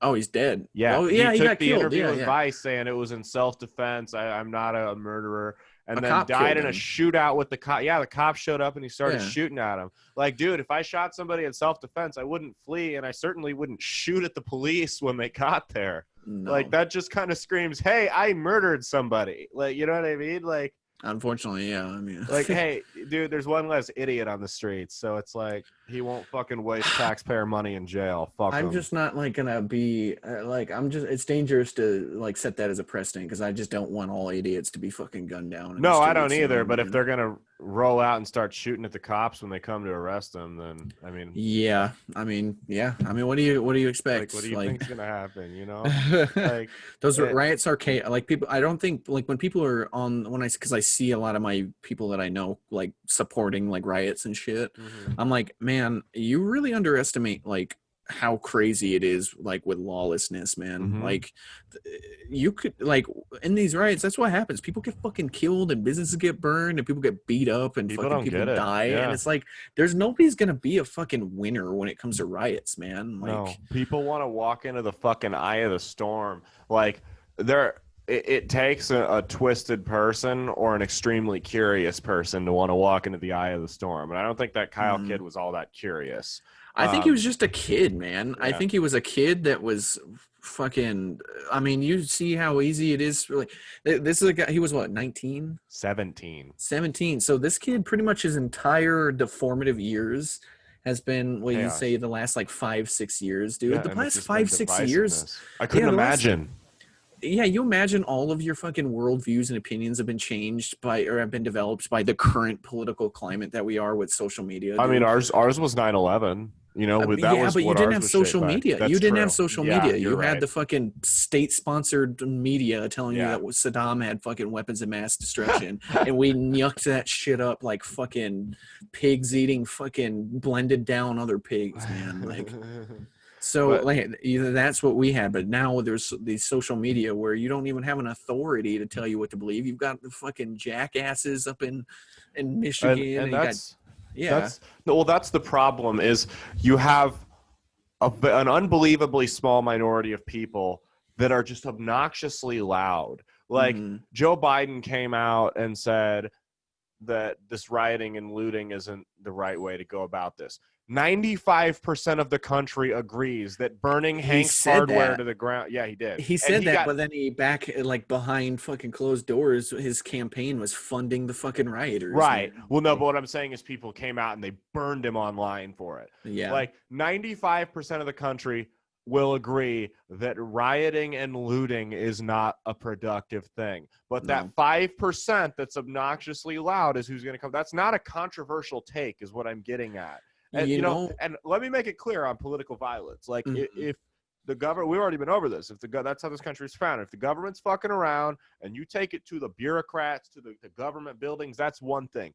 Oh, he's dead. Yeah. Oh, yeah, he took got the killed. interview Yeah, with yeah. Vice saying it was in self-defense. I'm not a murderer. And A then cop died killed in a him. shootout with the cop. Yeah, the cop showed up and he started Yeah. shooting at him. Like, dude, if I shot somebody in self-defense, I wouldn't flee, and I certainly wouldn't shoot at the police when they got there. No. Like, that just kind of screams, hey, I murdered somebody. Like, you know what I mean? Like, Unfortunately, yeah. I mean, like, hey, dude, there's one less idiot on the streets. So it's like, he won't fucking waste taxpayer money in jail. Fuck I'm him. just not like gonna be like, it's dangerous to like set that as a precedent, because I just don't want all idiots to be fucking gunned down. in the No, I don't streets, you either. know, But if man. they're gonna roll out and start shooting at the cops when they come to arrest them, then I mean, Yeah, I mean, what do you expect? like, what do you think's gonna happen? You know, like like, those it- riots are chaos. Like, people, I don't think, like, when people are on, because I see a lot of my people that I know like supporting like riots and shit. I'm like, man, you really underestimate like how crazy it is, like, with lawlessness, man. Mhm. Like, you could, like, in these riots, that's what happens. People get fucking killed, and businesses get burned, and people get beat up, and People fucking don't people get it. die. Yeah. And it's like, there's nobody's gonna be a fucking winner when it comes to riots, man. Like, no, people want to walk into the fucking eye of the storm. Like, it takes a twisted person or an extremely curious person to want to walk into the eye of the storm. And I don't think that Kyle kid was all that curious. I think he was just a kid, man. I yeah. think he was a kid that was fucking. I mean, you see how easy it is. For, like, this is a guy. He was what, 19, 17. 17. So this kid, pretty much his entire formative years, has been what you Chaos. say the last like 5-6 years, dude. Yeah, the and past it's just been 5-6 years. divisiveness. I couldn't the last- imagine. Yeah, you imagine all of your fucking worldviews and opinions have been changed by, or have been developed by the current political climate that we are with social media. I mean, dude. ours was 9/11. You know, that yeah, was but you what didn't ours have was shaped social by. media. That's You didn't have true. social Yeah, media. you're You had right. the fucking state-sponsored media telling you Yeah. that Saddam had fucking weapons of mass destruction, and we yucked that shit up like fucking pigs eating fucking blended down other pigs, man. Like, so But- like, either that's what we had, but now there's these social media where you don't even have an authority to tell you what to believe. You've got the fucking jackasses up in Michigan, and you that's got, that's the problem. Is you have an unbelievably small minority of people that are just obnoxiously loud. Like, Mhm. Joe Biden came out and said that this rioting and looting isn't the right way to go about this. 95% of the country agrees that burning Hank's hardware to the ground. Yeah, he did. He said that, but then he behind fucking closed doors, his campaign was funding the fucking rioters. Right. Man. Well, no, but what I'm saying is people came out and they burned him online for it. Yeah. Like 95% of the country will agree that rioting and looting is not a productive thing. But that 5% that's obnoxiously loud is who's going to come. That's not a controversial take is what I'm getting at. And, you know, and let me make it clear on political violence. Like if the government, we've already been over this. If that's how this country is founded. If the government's fucking around and you take it to the bureaucrats, to the government buildings, that's one thing.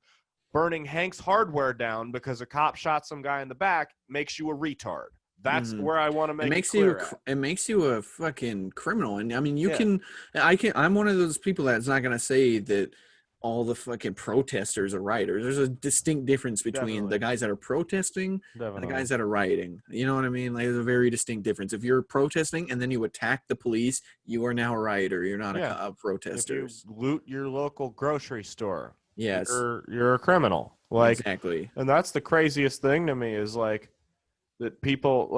Burning Hank's hardware down because a cop shot some guy in the back makes you a retard. That's where I want to make it clear. It makes you a fucking criminal. And I mean, I'm one of those people that's not going to say that all the fucking protesters are rioters. There's a distinct difference between the guys that are protesting and the guys that are rioting. You know what I mean? Like, there's a very distinct difference. If you're protesting and then you attack the police, you are now a rioter. You're not a protester. If you loot your local grocery store, yes, you're a criminal. Like, exactly. And that's the craziest thing to me is like that people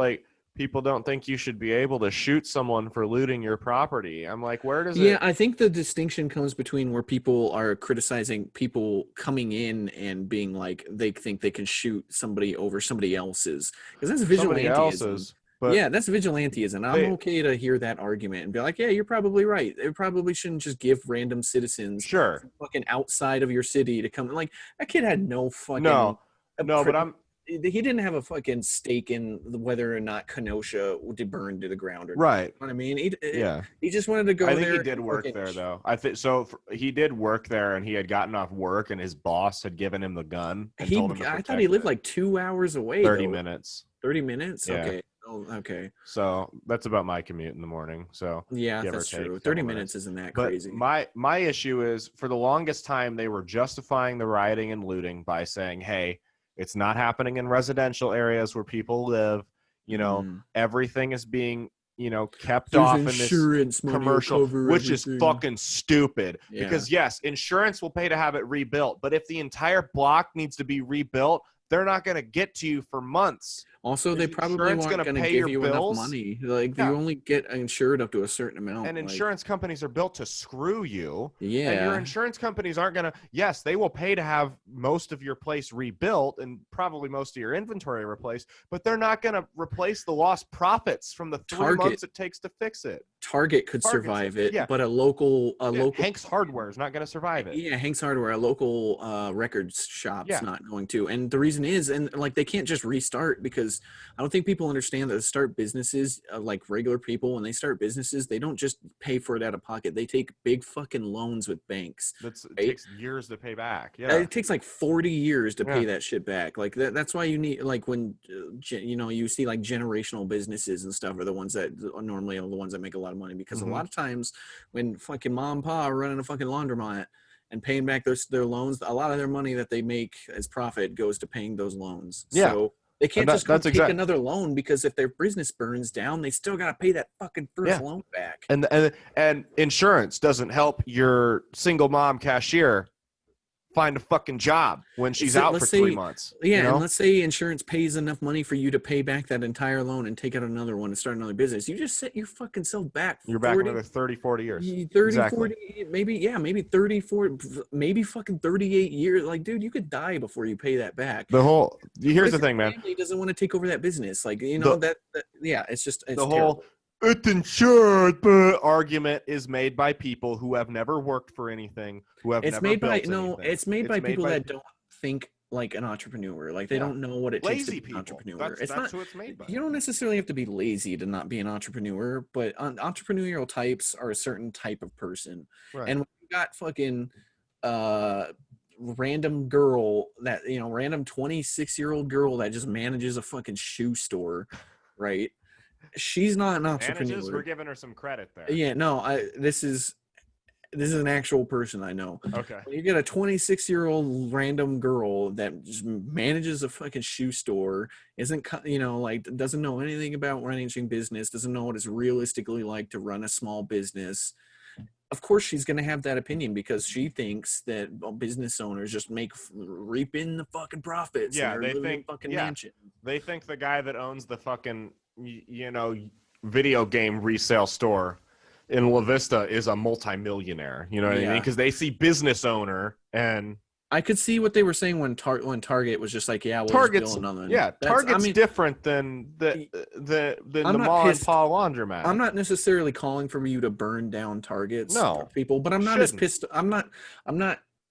don't think you should be able to shoot someone for looting your property. I'm like, where does it? Yeah, I think the distinction comes between where people are criticizing people coming in and being like they think they can shoot somebody over somebody else's, because that's vigilantism. But yeah, that's vigilantism. I'm okay to hear that argument and be like, yeah, you're probably right. They probably shouldn't just give random citizens fucking outside of your city to come. Like, that kid had no fucking but he didn't have a fucking stake in whether or not Kenosha would burn to the ground or not. Right. You know what I mean? He just wanted to go there. I think he did work there, though. I think so. He did work there, and he had gotten off work, and his boss had given him the gun. And told him to I thought he lived like 2 hours away. 30 minutes. 30 minutes? Yeah. Okay. Oh, okay. So that's about my commute in the morning. So yeah, that's true. 30 minutes isn't that crazy. My issue is, for the longest time, they were justifying the rioting and looting by saying, hey, it's not happening in residential areas where people live. You know, everything is being, kept off in this commercial, which is fucking stupid. Yeah. Because yes, insurance will pay to have it rebuilt. But if the entire block needs to be rebuilt, they're not going to get to you for months. Also, they probably weren't going to give you enough money. Like, you only get insured up to a certain amount. And insurance companies are built to screw you. Yeah. And your insurance companies aren't going to, yes, they will pay to have most of your place rebuilt and probably most of your inventory replaced, but they're not going to replace the lost profits from the 3 months it takes to fix it. Target could survive it, but a local Hank's Hardware is not going to survive it. Yeah, Hank's Hardware, a local records shop's not going to. And the reason is, and like, they can't just restart, because I don't think people understand that to start businesses, like regular people, when they start businesses, they don't just pay for it out of pocket. They take big fucking loans with banks. It takes years to pay back. Yeah, it takes like 40 years to pay that shit back. Like, that's why you need, like, when you see like generational businesses and stuff are the ones that normally are the ones that make a lot of money, because a lot of times when fucking mom and pa are running a fucking laundromat and paying back their loans, a lot of their money that they make as profit goes to paying those loans. Yeah. So they can't just take another loan, because if their business burns down, they still got to pay that fucking first loan back. And insurance doesn't help your single mom cashier find a fucking job when she's out for 3 months. Yeah, and let's say insurance pays enough money for you to pay back that entire loan and take out another one and start another business. You just set your fucking self back. You're back another 30, 40 years. 40, maybe 30, 40, maybe fucking 38 years. Like, dude, you could die before you pay that back. Here's the thing, man. Family doesn't want to take over that business. Like, it's just the whole it's insured argument is made by people who have never worked for anything, who have never built anything. It's made by people that don't think like an entrepreneur. Like, they don't know what it takes to be an entrepreneur. That's who it's made by. You don't necessarily have to be lazy to not be an entrepreneur, but entrepreneurial types are a certain type of person. Right. And when you got fucking random girl that, random 26-year-old girl that just manages a fucking shoe store, right? She's not an entrepreneur. We're giving her some credit there. Yeah, no, this is an actual person I know. Okay. When you get a 26-year-old random girl that just manages a fucking shoe store, isn't doesn't know anything about managing business, doesn't know what it's realistically like to run a small business. of course she's going to have that opinion because she thinks that business owners just reap in the fucking profits. Yeah, and they living think in fucking mansion. they think the guy that owns the fucking video game resale store in La Vista is a multimillionaire. You know what I mean? Because they see business owner and I could see what they were saying when Target was just like, yeah, we'll Target's just build another. yeah, Target's different than the mall and pop laundromat. I'm not necessarily calling for you to burn down Targets, people, but I'm not as pissed. I'm not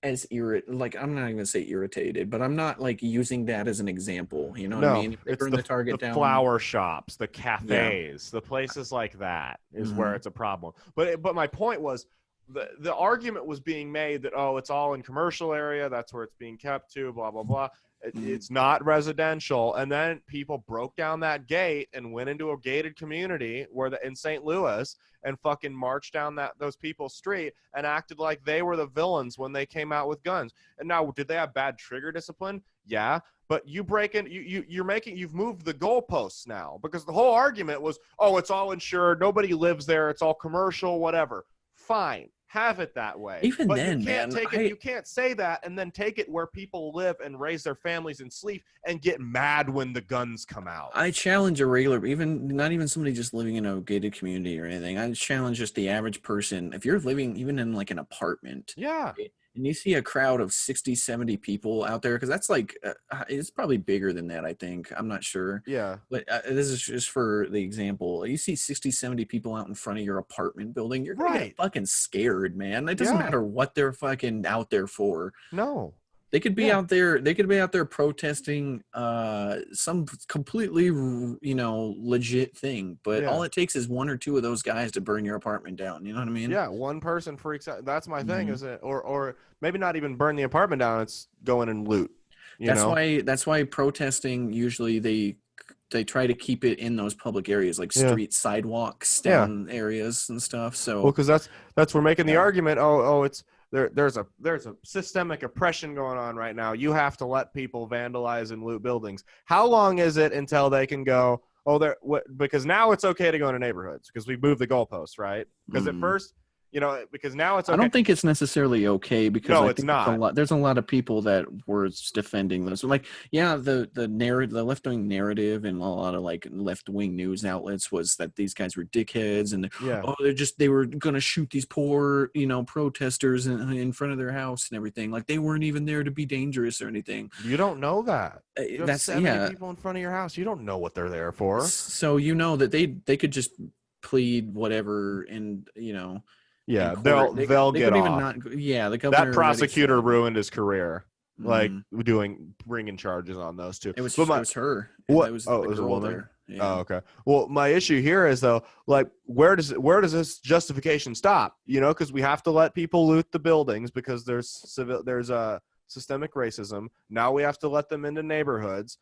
as I'm not even say irritated, but I'm not like using that as an example. You know what I mean? If they burn the Target down, flower shops, the cafes, the places like that is where it's a problem. But my point was, the argument was being made that, oh, it's all in commercial area, that's where it's being kept to, blah blah blah. It's not residential. And then people broke down that gate and went into a gated community in St. Louis and fucking marched down those people's street and acted like they were the villains when they came out with guns. And now, did they have bad trigger discipline? Yeah. But you've moved the goalposts now, because the whole argument was, oh, it's all insured, nobody lives there, it's all commercial, whatever. Fine. Have it that way. Even but then, you can't man, you can't say that and then take it where people live and raise their families and sleep and get mad when the guns come out. I challenge a regular, not even somebody just living in a gated community or anything. I challenge just the average person. If you're living even in like an apartment, and you see a crowd of 60, 70 people out there, because that's like, it's probably bigger than that, I think. I'm not sure. Yeah. But this is just for the example. You see 60, 70 people out in front of your apartment building, you're going to get fucking scared, man. It doesn't matter what they're fucking out there for. No. They could be out there. They could be out there protesting some completely, legit thing. But all it takes is one or two of those guys to burn your apartment down. You know what I mean? Yeah, one person freaks out. That's my thing. Is it, or maybe not even burn the apartment down. It's go in and loot. That's why protesting usually they try to keep it in those public areas, like street sidewalks, down areas and stuff. So because that's we're making the argument. Oh, it's. There's a systemic oppression going on right now. You have to let people vandalize and loot buildings. How long is it until they can go, because now it's okay to go into neighborhoods because we moved the goalposts, right? Because at first, because now it's okay. I don't think it's necessarily okay, because it's not. There's a lot of people that were defending those. Like, the left-wing narrative and a lot of like left-wing news outlets was that these guys were dickheads and they were gonna shoot these poor protesters in front of their house and everything. Like, they weren't even there to be dangerous or anything. You don't know that. You have that's 70 people in front of your house. You don't know what they're there for. So that they could just plead whatever and Yeah, they'll get off. The governor, that prosecutor ruined his career, like bringing charges on those two. It was her. What? It was it was a woman. there. Yeah. Oh, okay. Well, my issue here is though, like, where does this justification stop? Because we have to let people loot the buildings because there's a systemic racism. Now we have to let them into neighborhoods.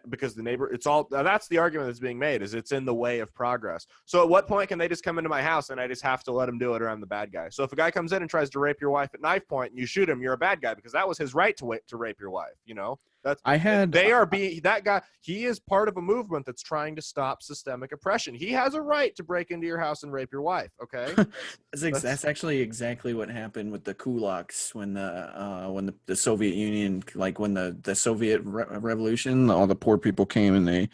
Because that's the argument that's being made, is it's in the way of progress. So at what point can they just come into my house and I just have to let them do it, or I'm the bad guy? So if a guy comes in and tries to rape your wife at knife point and you shoot him, you're a bad guy because that was his right to rape your wife. That guy, he is part of a movement that's trying to stop systemic oppression. He has a right to break into your house and rape your wife. Okay. That's actually exactly what happened with the kulaks when the Soviet Union, like when the Soviet Revolution, all the poor people came and they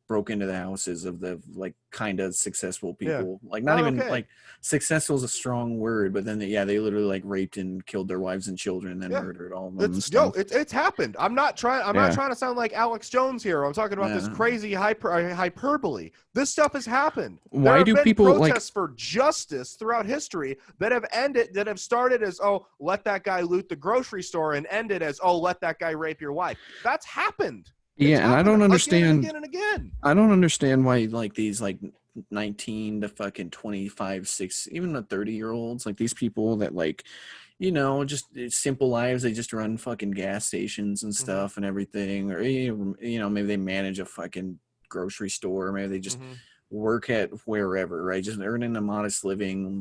broke into the houses of the like kind of successful people. Like like successful is a strong word, but then they literally like raped and killed their wives and children and then murdered all of them. It's happened. I'm not trying to sound like Alex Jones here. I'm talking about this crazy hyperbole. This stuff has happened. Why do people protests for justice throughout history that have started as, oh, let that guy loot the grocery store, and ended as, oh, let that guy rape your wife? That's happened. And I don't understand. Again and again. I don't understand why like these like 19 to fucking 25, 6, even the 30-year-olds, like these people that like, just simple lives. They just run fucking gas stations and stuff and everything, or maybe they manage a fucking grocery store, or maybe they just work at wherever, right? Just earning a modest living.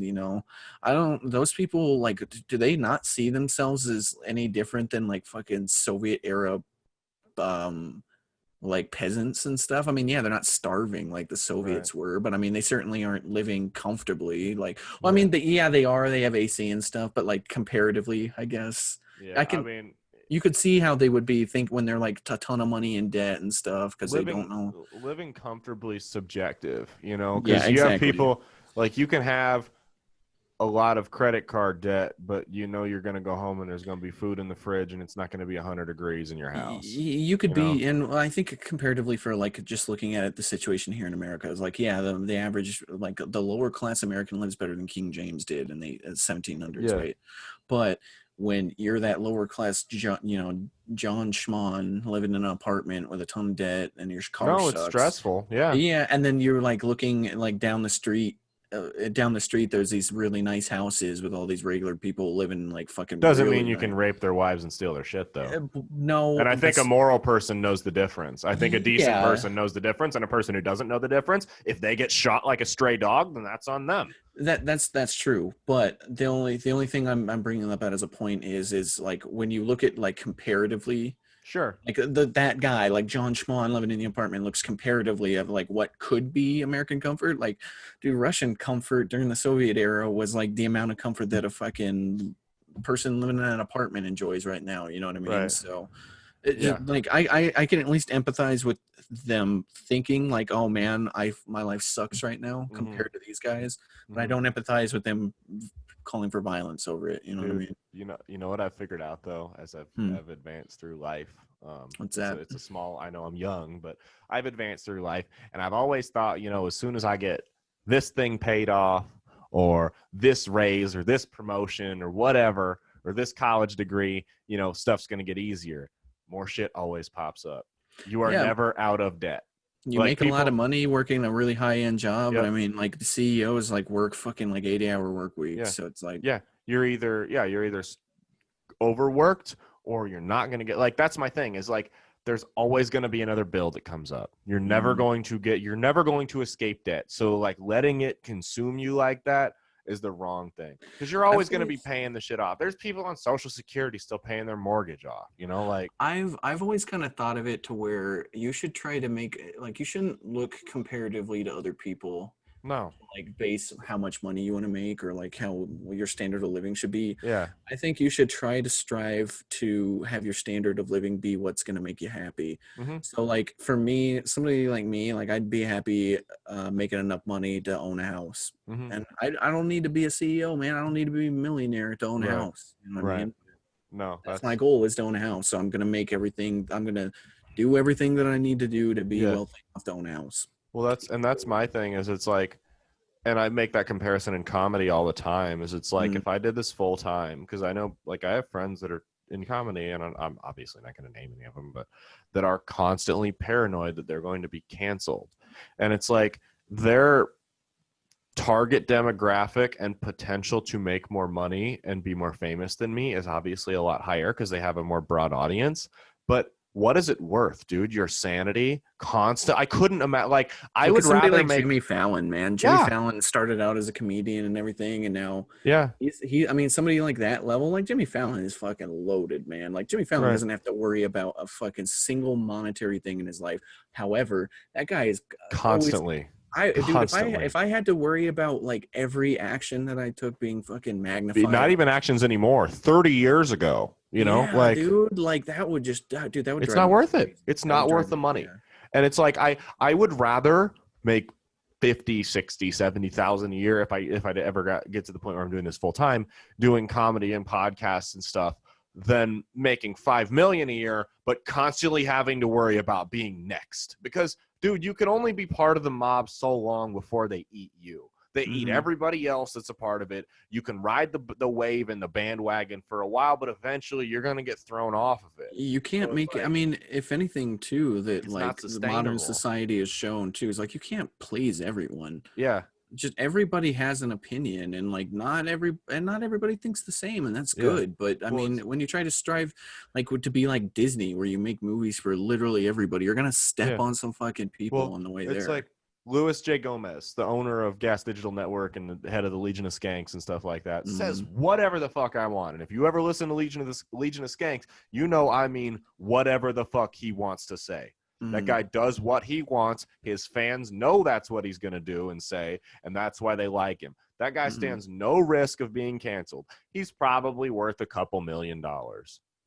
Those people, like, do they not see themselves as any different than like fucking Soviet era like peasants and stuff. I mean, yeah, they're not starving like the Right. Soviets were, but I mean, they certainly aren't living comfortably. Like, well, I Yeah. mean, they are. They have AC and stuff, but like comparatively, I guess I Yeah. I can. mean, You could see how they would be think when they're like a ton of money in debt and stuff because they don't living know. living comfortably subjective, you know, Yeah, because you have exactly. people like you can have a lot of credit card debt, but you know you're going to go home and there's going to be food in the fridge and it's not going to be 100 degrees in your house, You could you know. be, and I think comparatively for like just looking at it, the situation here in America is like, yeah, the average, like the lower class American lives better than King James did in the 1700s, Yeah. right? But when you're that lower class, John Schman living in an apartment with a ton of debt and your car No, it's sucks, stressful. Yeah. yeah, and then you're like looking like down the street, there's these really nice houses with all these regular people living like fucking Doesn't really mean you nice. can rape their wives and steal their shit though. No, And I think a that's moral person knows the difference. I think a decent yeah. person knows the difference, and a person who doesn't know the difference, if they get shot like a stray dog, then that's on them. That's true, but the only thing I'm bringing up as a point is like when you look at like comparatively, Sure. like that guy like John Schman living in the apartment looks comparatively of like what could be American comfort. Like, dude, Russian comfort during the Soviet era was like the amount of comfort that a fucking person living in an apartment enjoys right now. You know what I mean? Right. So Yeah. like I can at least empathize with them thinking like, oh man, my life sucks right now Mm-hmm. compared to these guys, but I Mm-hmm. don't empathize with them calling for violence over it. You know what I Dude, mean? you know what I've figured out though, as Hmm. I've advanced through life. What's that? It's a small. I know I'm young, but I've advanced through life, and I've always thought, you know, as soon as I get this thing paid off, or this raise, or this promotion, or whatever, or this college degree, you know, stuff's gonna get easier. More shit always pops up. You are Yeah, never out of debt. you Like make a lot of people. money working a really high end job, but I Yep. mean, like the CEOs like work fucking like 80-hour work weeks, Yeah. so it's like, Yeah. You're either overworked or you're not going to get, like, that's my thing is like there's always going to be another bill that comes up. You're never going to escape debt. So like letting it consume you like that is the wrong thing, because you're I've always going to be always paying the shit off. There's people on Social Security still paying their mortgage off, you know, like. I've always kind of thought of it to where you should try to make like you shouldn't look comparatively to other people No. like base how much money you want to make or like how your standard of living should be. Yeah. I think you should try to strive to have your standard of living be what's going to make you happy. Mm-hmm. So like for me, somebody like me, like I'd be happy making enough money to own a house. Mm-hmm. And I don't need to be a CEO, man. I don't need to be a millionaire to own a Right. house. You know what I Right. mean? No, That's my goal is to own a house. So I'm going to make everything, I'm going to do everything that I need to do to be yeah. wealthy enough to own a house. Well, that's my thing is it's like, and I make that comparison in comedy all the time, is it's like if I did this full time, because I know like I have friends that are in comedy, and I'm obviously not going to name any of them, but that are constantly paranoid that they're going to be canceled. And it's like their target demographic and potential to make more money and be more famous than me is obviously a lot higher because they have a more broad audience. But what is it worth, dude? Your sanity, constant. I couldn't imagine. Like, I Look would at somebody rather like make. Jimmy Fallon, man. Jimmy Yeah. Fallon started out as a comedian and everything, and now Yeah. I mean, somebody like that level, like Jimmy Fallon is fucking loaded, man. Like Jimmy Fallon Right. doesn't have to worry about a fucking single monetary thing in his life. However, that guy is always Constantly. dude, Constantly. if I had to worry about like every action that I took being fucking magnified, Not even actions anymore. 30 years ago, you know, yeah, like dude, like that would just, dude, that would it's drive not me worth it. crazy. It's That would not drive worth the me, money. yeah. And it's like I would rather make 50, 60, 70,000 a year if I'd ever get to the point where I'm doing this full time, doing comedy and podcasts and stuff, than making 5 million a year but constantly having to worry about being next. Because dude, you can only be part of the mob so long before they eat you. They eat everybody else that's a part of it. You can ride the wave and the bandwagon for a while, but eventually you're going to get thrown off of it. You can't So make it. I mean, if anything, too, that it's not like the modern sustainable. society has shown too is like you can't please everyone. Yeah. Just everybody has an opinion, and like not everybody thinks the same, and that's Yeah. good. But I Well, mean, when you try to strive like to be like Disney, where you make movies for literally everybody, you're gonna step on some fucking people on the way there. It's like Louis J. Gomez, the owner of Gas Digital Network and the head of the Legion of Skanks and stuff like that, says whatever the fuck I want. And if you ever listen to Legion of Skanks, you know I mean whatever the fuck he wants to say. That guy does what he wants. His fans know that's what he's going to do and say, and that's why they like him. That guy stands no risk of being canceled. He's probably worth a couple $1 million,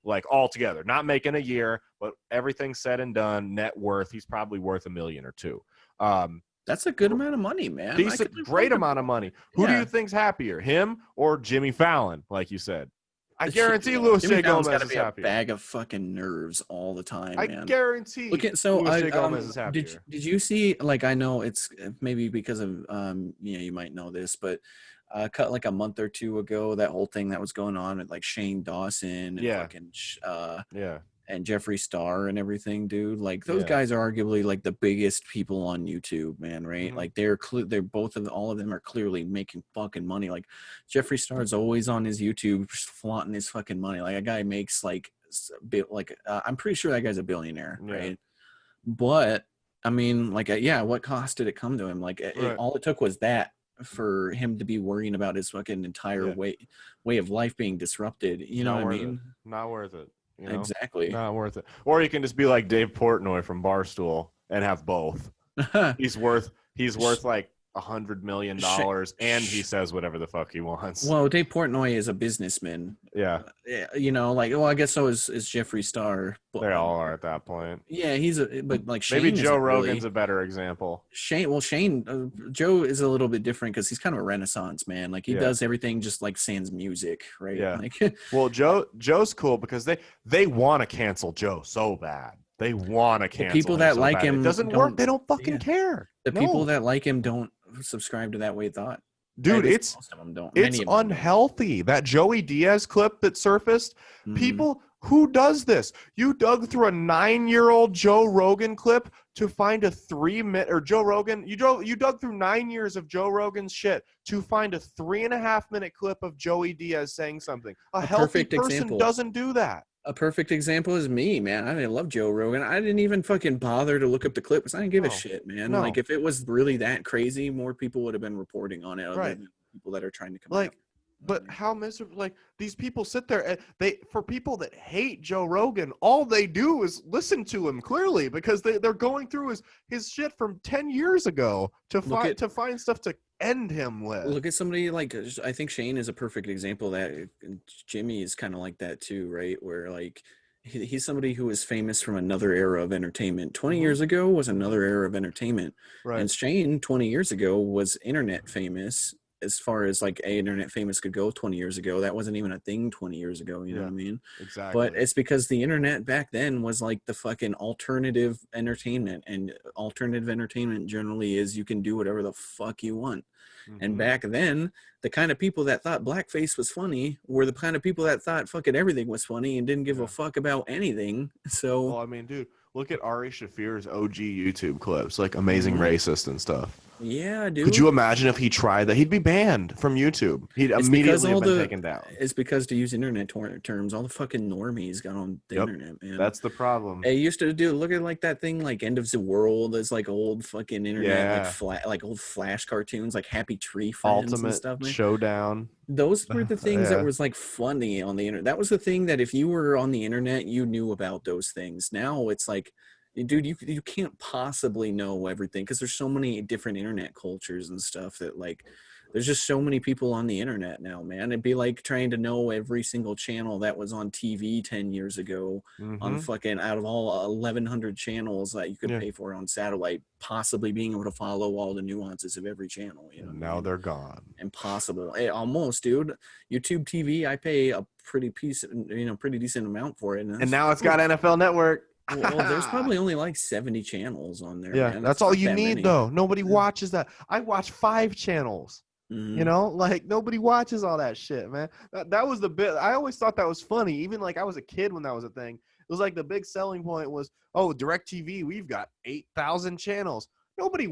like altogether, not making a year, but everything said and done, net worth, he's probably worth $1 million or $2 million. That's a good amount of money, man. Decent, great amount of money. Who do you think's happier, him or Jimmy Fallon? Like you said, I guarantee Louis J. Gomez is happier. A bag of fucking nerves all the time, man. I guarantee. Look at Louis J. Gomez is happier. Did you see? Like, I know it's maybe because of you might know this, but cut like a month or two ago, that whole thing that was going on with like Shane Dawson and fucking and Jeffree Star and everything, dude. Like those guys are arguably like the biggest people on YouTube, man, right? Like they're all of them are clearly making fucking money. Like Jeffree Star is always on his YouTube just flaunting his fucking money. Like a guy makes like I'm pretty sure that guy's a billionaire, right? But I mean, like, what cost did it come to him? Like all it took was that for him to be worrying about his fucking entire way of life being disrupted. You know what I mean? Not worth it. You know? Exactly. Not worth it. Or you can just be like Dave Portnoy from Barstool and have both. He's worth like $100 million and he says whatever the fuck he wants. Well, Dave Portnoy is a businessman. Yeah. You know, like, well, I guess so is Jeffree Star. But, they all are at that point. Yeah, but like Shane, maybe Joe Rogan's a better example. Shane, Joe is a little bit different because he's kind of a renaissance man. Like he does everything just like sans music, right? Yeah. Like, well, Joe's cool because they want to cancel Joe so bad. They want to cancel people that like him. It doesn't work. They don't fucking care. The people that like him don't subscribe to that way of thought. Dude, it's unhealthy. That Joey Diaz clip that surfaced, people, who does this? You dug through a 9-year-old Joe Rogan clip to find a 3-minute, or Joe Rogan, you dug through 9 years of Joe Rogan's shit to find a 3.5-minute clip of Joey Diaz saying something. A healthy person doesn't do that. A perfect example is me, man. I love Joe Rogan. I didn't even fucking bother to look up the clip because I didn't give a shit, man. No. Like if it was really that crazy, more people would have been reporting on it. Other than people that are trying to come out. But how miserable! Like these people sit there and for people that hate Joe Rogan, all they do is listen to him clearly because they're going through his shit from 10 years ago to find stuff to end him with. Look at somebody like, I think Shane is a perfect example of that. Jimmy is kind of like that too, right? Where like he's somebody who is famous from another era of entertainment. 20 years ago was another era of entertainment, right? And Shane 20 years ago was internet famous. As far as like internet famous could go 20 years ago, that wasn't even a thing 20 years ago. You know what I mean? Exactly. But it's because the internet back then was like the fucking alternative entertainment, and alternative entertainment generally is you can do whatever the fuck you want. And back then, the kind of people that thought blackface was funny were the kind of people that thought fucking everything was funny and didn't give a fuck about anything. So, well, I mean, dude, look at Ari Shaffir's OG YouTube clips, like Amazing Racist and stuff. Yeah, dude. Could you imagine if he tried that? He'd be banned from YouTube. He'd immediately have been taken down. It's because, to use internet terms, all the fucking normies got on the internet, man. That's the problem. They used to look at like that thing, like End of the World, as like old fucking internet, like old Flash cartoons, like Happy Tree Friends Ultimate and stuff, man. Showdown. Those were the things that was like funny on the internet. That was the thing that if you were on the internet, you knew about those things. Now it's like, dude, you can't possibly know everything because there's so many different internet cultures and stuff that like there's just so many people on the internet now, man. It'd be like trying to know every single channel that was on TV 10 years ago on fucking out of all 1,100 channels that you could pay for on satellite, possibly being able to follow all the nuances of every channel. You know, now they're gone. Impossible. Almost, dude. YouTube TV, I pay a pretty decent amount for it, and now it's got NFL Network. Well, there's probably only like 70 channels on there. Yeah, man. that's all you need, though. Nobody watches that. I watch 5 channels. You know, like nobody watches all that shit, man. That was the bit. I always thought that was funny. Even like I was a kid when that was a thing. It was like the big selling point was, oh, DirecTV, we've got 8,000 channels. Nobody's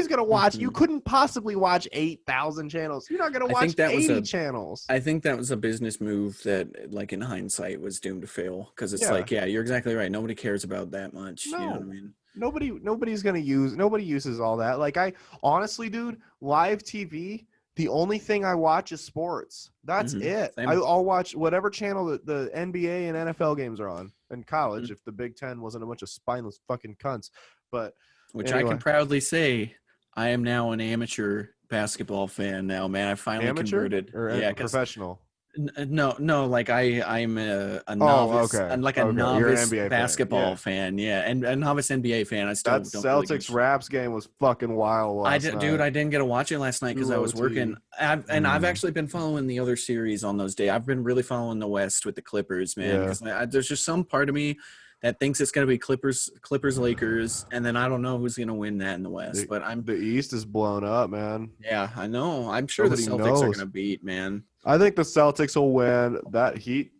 gonna watch. You couldn't possibly watch 8,000 channels. You're not gonna watch 80 channels. I think that was a business move that, like in hindsight, was doomed to fail. Because it's like, you're exactly right. Nobody cares about that much. No. You know what I mean? Nobody uses all that. Like I honestly, dude, live TV. The only thing I watch is sports. That's it. I'll watch whatever channel the NBA and NFL games are on. in college if the Big Ten wasn't a bunch of spineless fucking cunts. But Which anyway. I can proudly say, I am now an amateur basketball fan now, man. I finally converted. Or professional? No, like I'm a novice, okay. like a You're an novice NBA basketball fan, and a novice NBA fan. I still that don't really give a Celtics shit. Raps game was fucking wild last night. Dude, I didn't get to watch it last night because I was 2 working. OT. I've actually been following the other series on those days. I've been really following the West with the Clippers, man, because there's just some part of me that thinks it's going to be Clippers, Lakers, and then I don't know who's going to win that in the West. But the East is blown up, man. Yeah, I know. I'm sure Nobody the Celtics knows. are going to beat, man. I think the Celtics will win. That Heat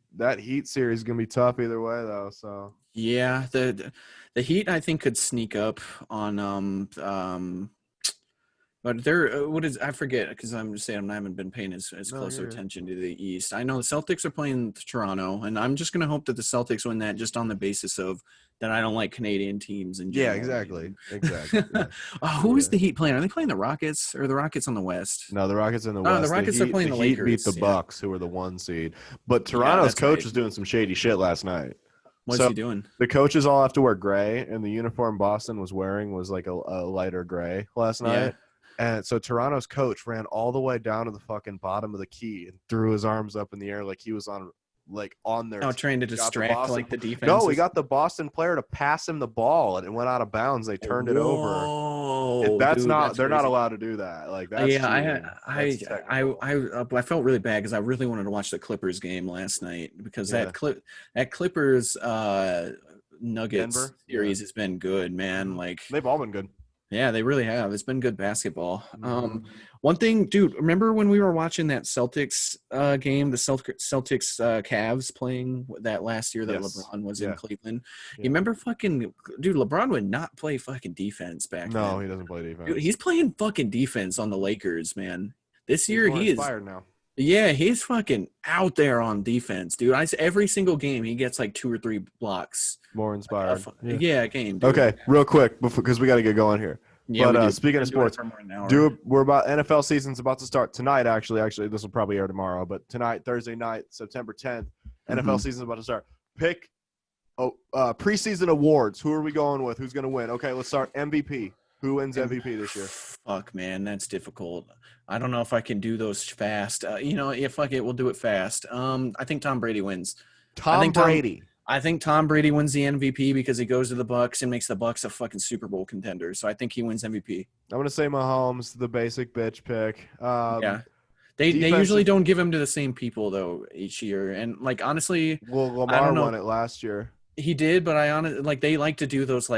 series is gonna be tough either way, though. So yeah, the Heat I think could sneak up on but they're I forget because I'm just saying I haven't been paying as closer attention to the East. I know the Celtics are playing Toronto, and I'm just gonna hope that the Celtics win that just on the basis of that I don't like Canadian teams in general. Yeah, exactly. Yeah. Who is the Heat playing? Are they playing the Rockets or the Rockets on the West? No, the Rockets in the West. The Rockets are playing the Heat Lakers. Beat the Bucks, who were the 1 seed. But Toronto's coach was doing some shady shit last night. What's he doing? The coaches all have to wear gray, and the uniform Boston was wearing was like a lighter gray last night. Yeah. And so Toronto's coach ran all the way down to the fucking bottom of the key and threw his arms up in the air like he was on their trying to distract the defense. No, he got the Boston player to pass him the ball and it went out of bounds. They turned it over. That's they're not allowed to do that. Like that's I felt really bad because I really wanted to watch the Clippers game last night because that Clippers Nuggets Denver? series has been good, man. Like they've all been good. Yeah, they really have. It's been good basketball. One thing, dude, remember when we were watching that Celtics game, the Celtics Cavs playing that last year that LeBron was in Cleveland? You remember dude, LeBron would not play fucking defense back then. No, he doesn't play defense. Dude, he's playing fucking defense on the Lakers, man. This year he is inspired now. Yeah, he's fucking out there on defense, dude. Every single game he gets like 2 or 3 blocks. More inspired. Game. Dude. Okay, real quick because we got to get going here. Yeah, but speaking of sports, NFL season's about to start tonight. Actually, this will probably air tomorrow. But tonight, Thursday night, September 10th, NFL season's about to start. Pick preseason awards. Who are we going with? Who's going to win? Okay, let's start MVP. Who wins MVP this year? Fuck, man, that's difficult. I don't know if I can do those fast. Fuck it, we'll do it fast. I think Tom Brady wins. I think Tom Brady wins the MVP because he goes to the Bucs and makes the Bucs a fucking Super Bowl contender. So I think he wins MVP. I'm gonna say Mahomes, the basic bitch pick. They usually don't give him to the same people though each year. And like honestly, Lamar won it last year. He did, but they like to do those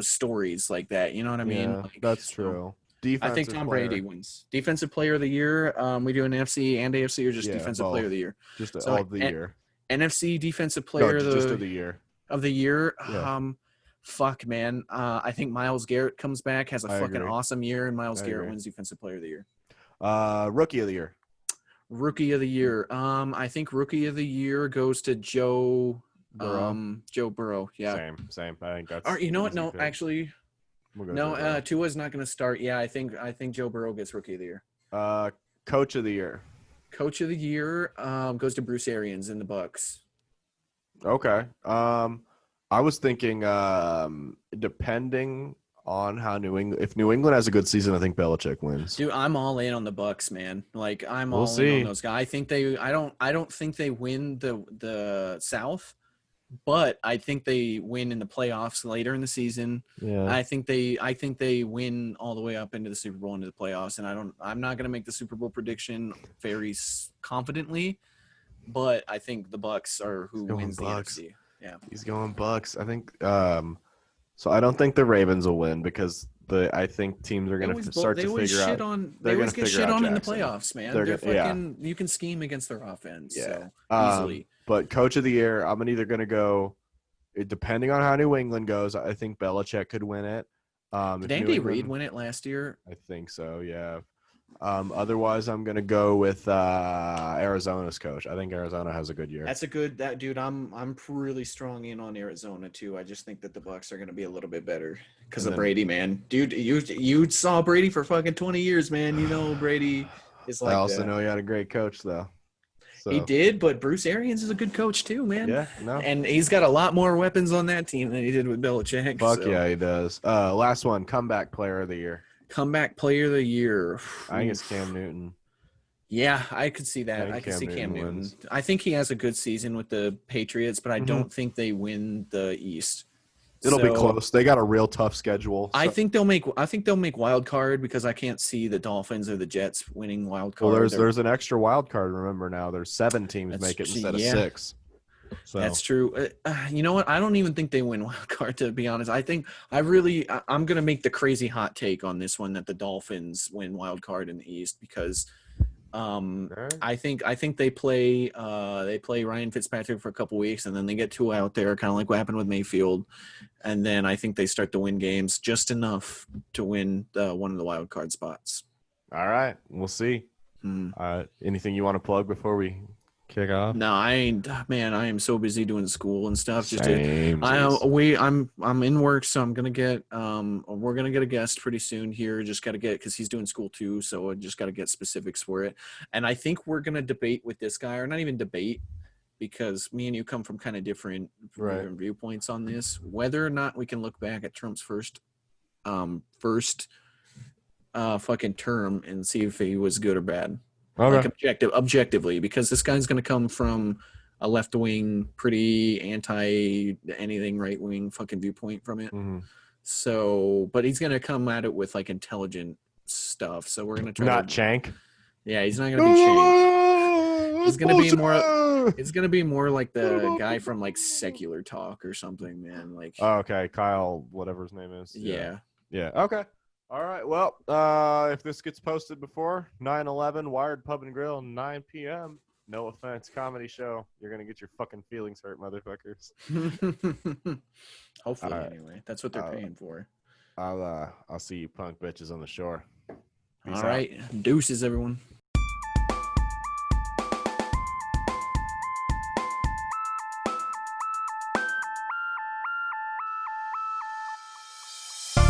stories like that. You know what I mean? Yeah, that's true. I think Tom Brady wins. Defensive Player of the Year. We do an NFC and AFC or just Defensive Player of the Year? Just all of the year. NFC Defensive Player of the Year. Of the year. Yeah. Fuck, man. I think Myles Garrett comes back, has a fucking awesome year, and Myles Garrett wins Defensive Player of the Year. Rookie of the Year. Rookie of the Year. I think Rookie of the Year goes to Joe Burrow. Joe Burrow. Yeah. Same. I think that's. You know what? No, actually. Tua's not going to start. Yeah, I think Joe Burrow gets Rookie of the Year. Coach of the Year. Coach of the Year goes to Bruce Arians in the Bucs. Okay. I was thinking, depending on how if New England has a good season, I think Belichick wins. Dude, I'm all in on the Bucs, man. Like I'm all in on those guys. I don't think they win the South, but I think they win in the playoffs later in the season. Yeah. I think they win all the way up into the Super Bowl, into the playoffs. And I'm not going to make the Super Bowl prediction very confidently, but I think the Bucs are who wins the NFC. Yeah. He's going Bucs. I think so I don't think the Ravens will win because I think teams are going to start to figure out. They always get shit on in the playoffs, man. You can scheme against their offense so easily. But Coach of the Year, I'm either going to go, depending on how New England goes, I think Belichick could win it. Did Andy Reid win it last year? I think so, yeah. Otherwise, I'm going to go with Arizona's coach. I think Arizona has a good year. That's dude. I'm really strong in on Arizona too. I just think that the Bucs are going to be a little bit better because of Brady, man. Dude, you saw Brady for fucking 20 years, man. You know Brady is like. I also know he had a great coach though. So. He did, but Bruce Arians is a good coach too, man. Yeah, no. And he's got a lot more weapons on that team than he did with Belichick. Fuck yeah, he does. Last one, comeback player of the year. Comeback player of the year. I think it's Cam Newton. Yeah, I could see that. I could see Cam Newton. Wins. I think he has a good season with the Patriots, but I don't think they win the East. It'll be close. They got a real tough schedule. So. I think they'll make wild card because I can't see the Dolphins or the Jets winning wild card. Well, there's an extra wild card. Remember now, there's 7 teams make it instead of 6. So. That's true. You know what? I don't even think they win wild card, to be honest. I'm gonna make the crazy hot take on this one that the Dolphins win wild card in the East because. I think they play Ryan Fitzpatrick for a couple weeks and then they get Tua out there, kind of like what happened with Mayfield, and then I think they start to win games just enough to win one of the wild card spots. All right, we'll see. Anything you want to plug before we kick off? No, I ain't. Man, I am so busy doing school and stuff. Same. I'm in work, so we're gonna get a guest pretty soon here. Just got to get because he's doing school too, so I just got to get specifics for it. And I think we're gonna debate with this guy, or not even debate, because me and you come from kind of different viewpoints on this. Whether or not we can look back at Trump's first fucking term and see if he was good or bad. Okay. Like objectively, because this guy's going to come from a left-wing, pretty anti-anything right-wing fucking viewpoint from it. Mm-hmm. So, but he's going to come at it with like intelligent stuff. So we're going to try. Not Chank. Yeah, he's not going to be Chank. He's going to be more. It's going to be more like the guy from like Secular Talk or something, man. Like. Oh, okay, Kyle, whatever his name is. Yeah. Yeah. Okay. All right. Well, if this gets posted before 9/11, Wired Pub and Grill, 9 p.m. No offense, comedy show. You're gonna get your fucking feelings hurt, motherfuckers. Hopefully, anyway. That's what they're paying for. I'll see you punk bitches on the shore. Peace All right. out. Deuces, everyone.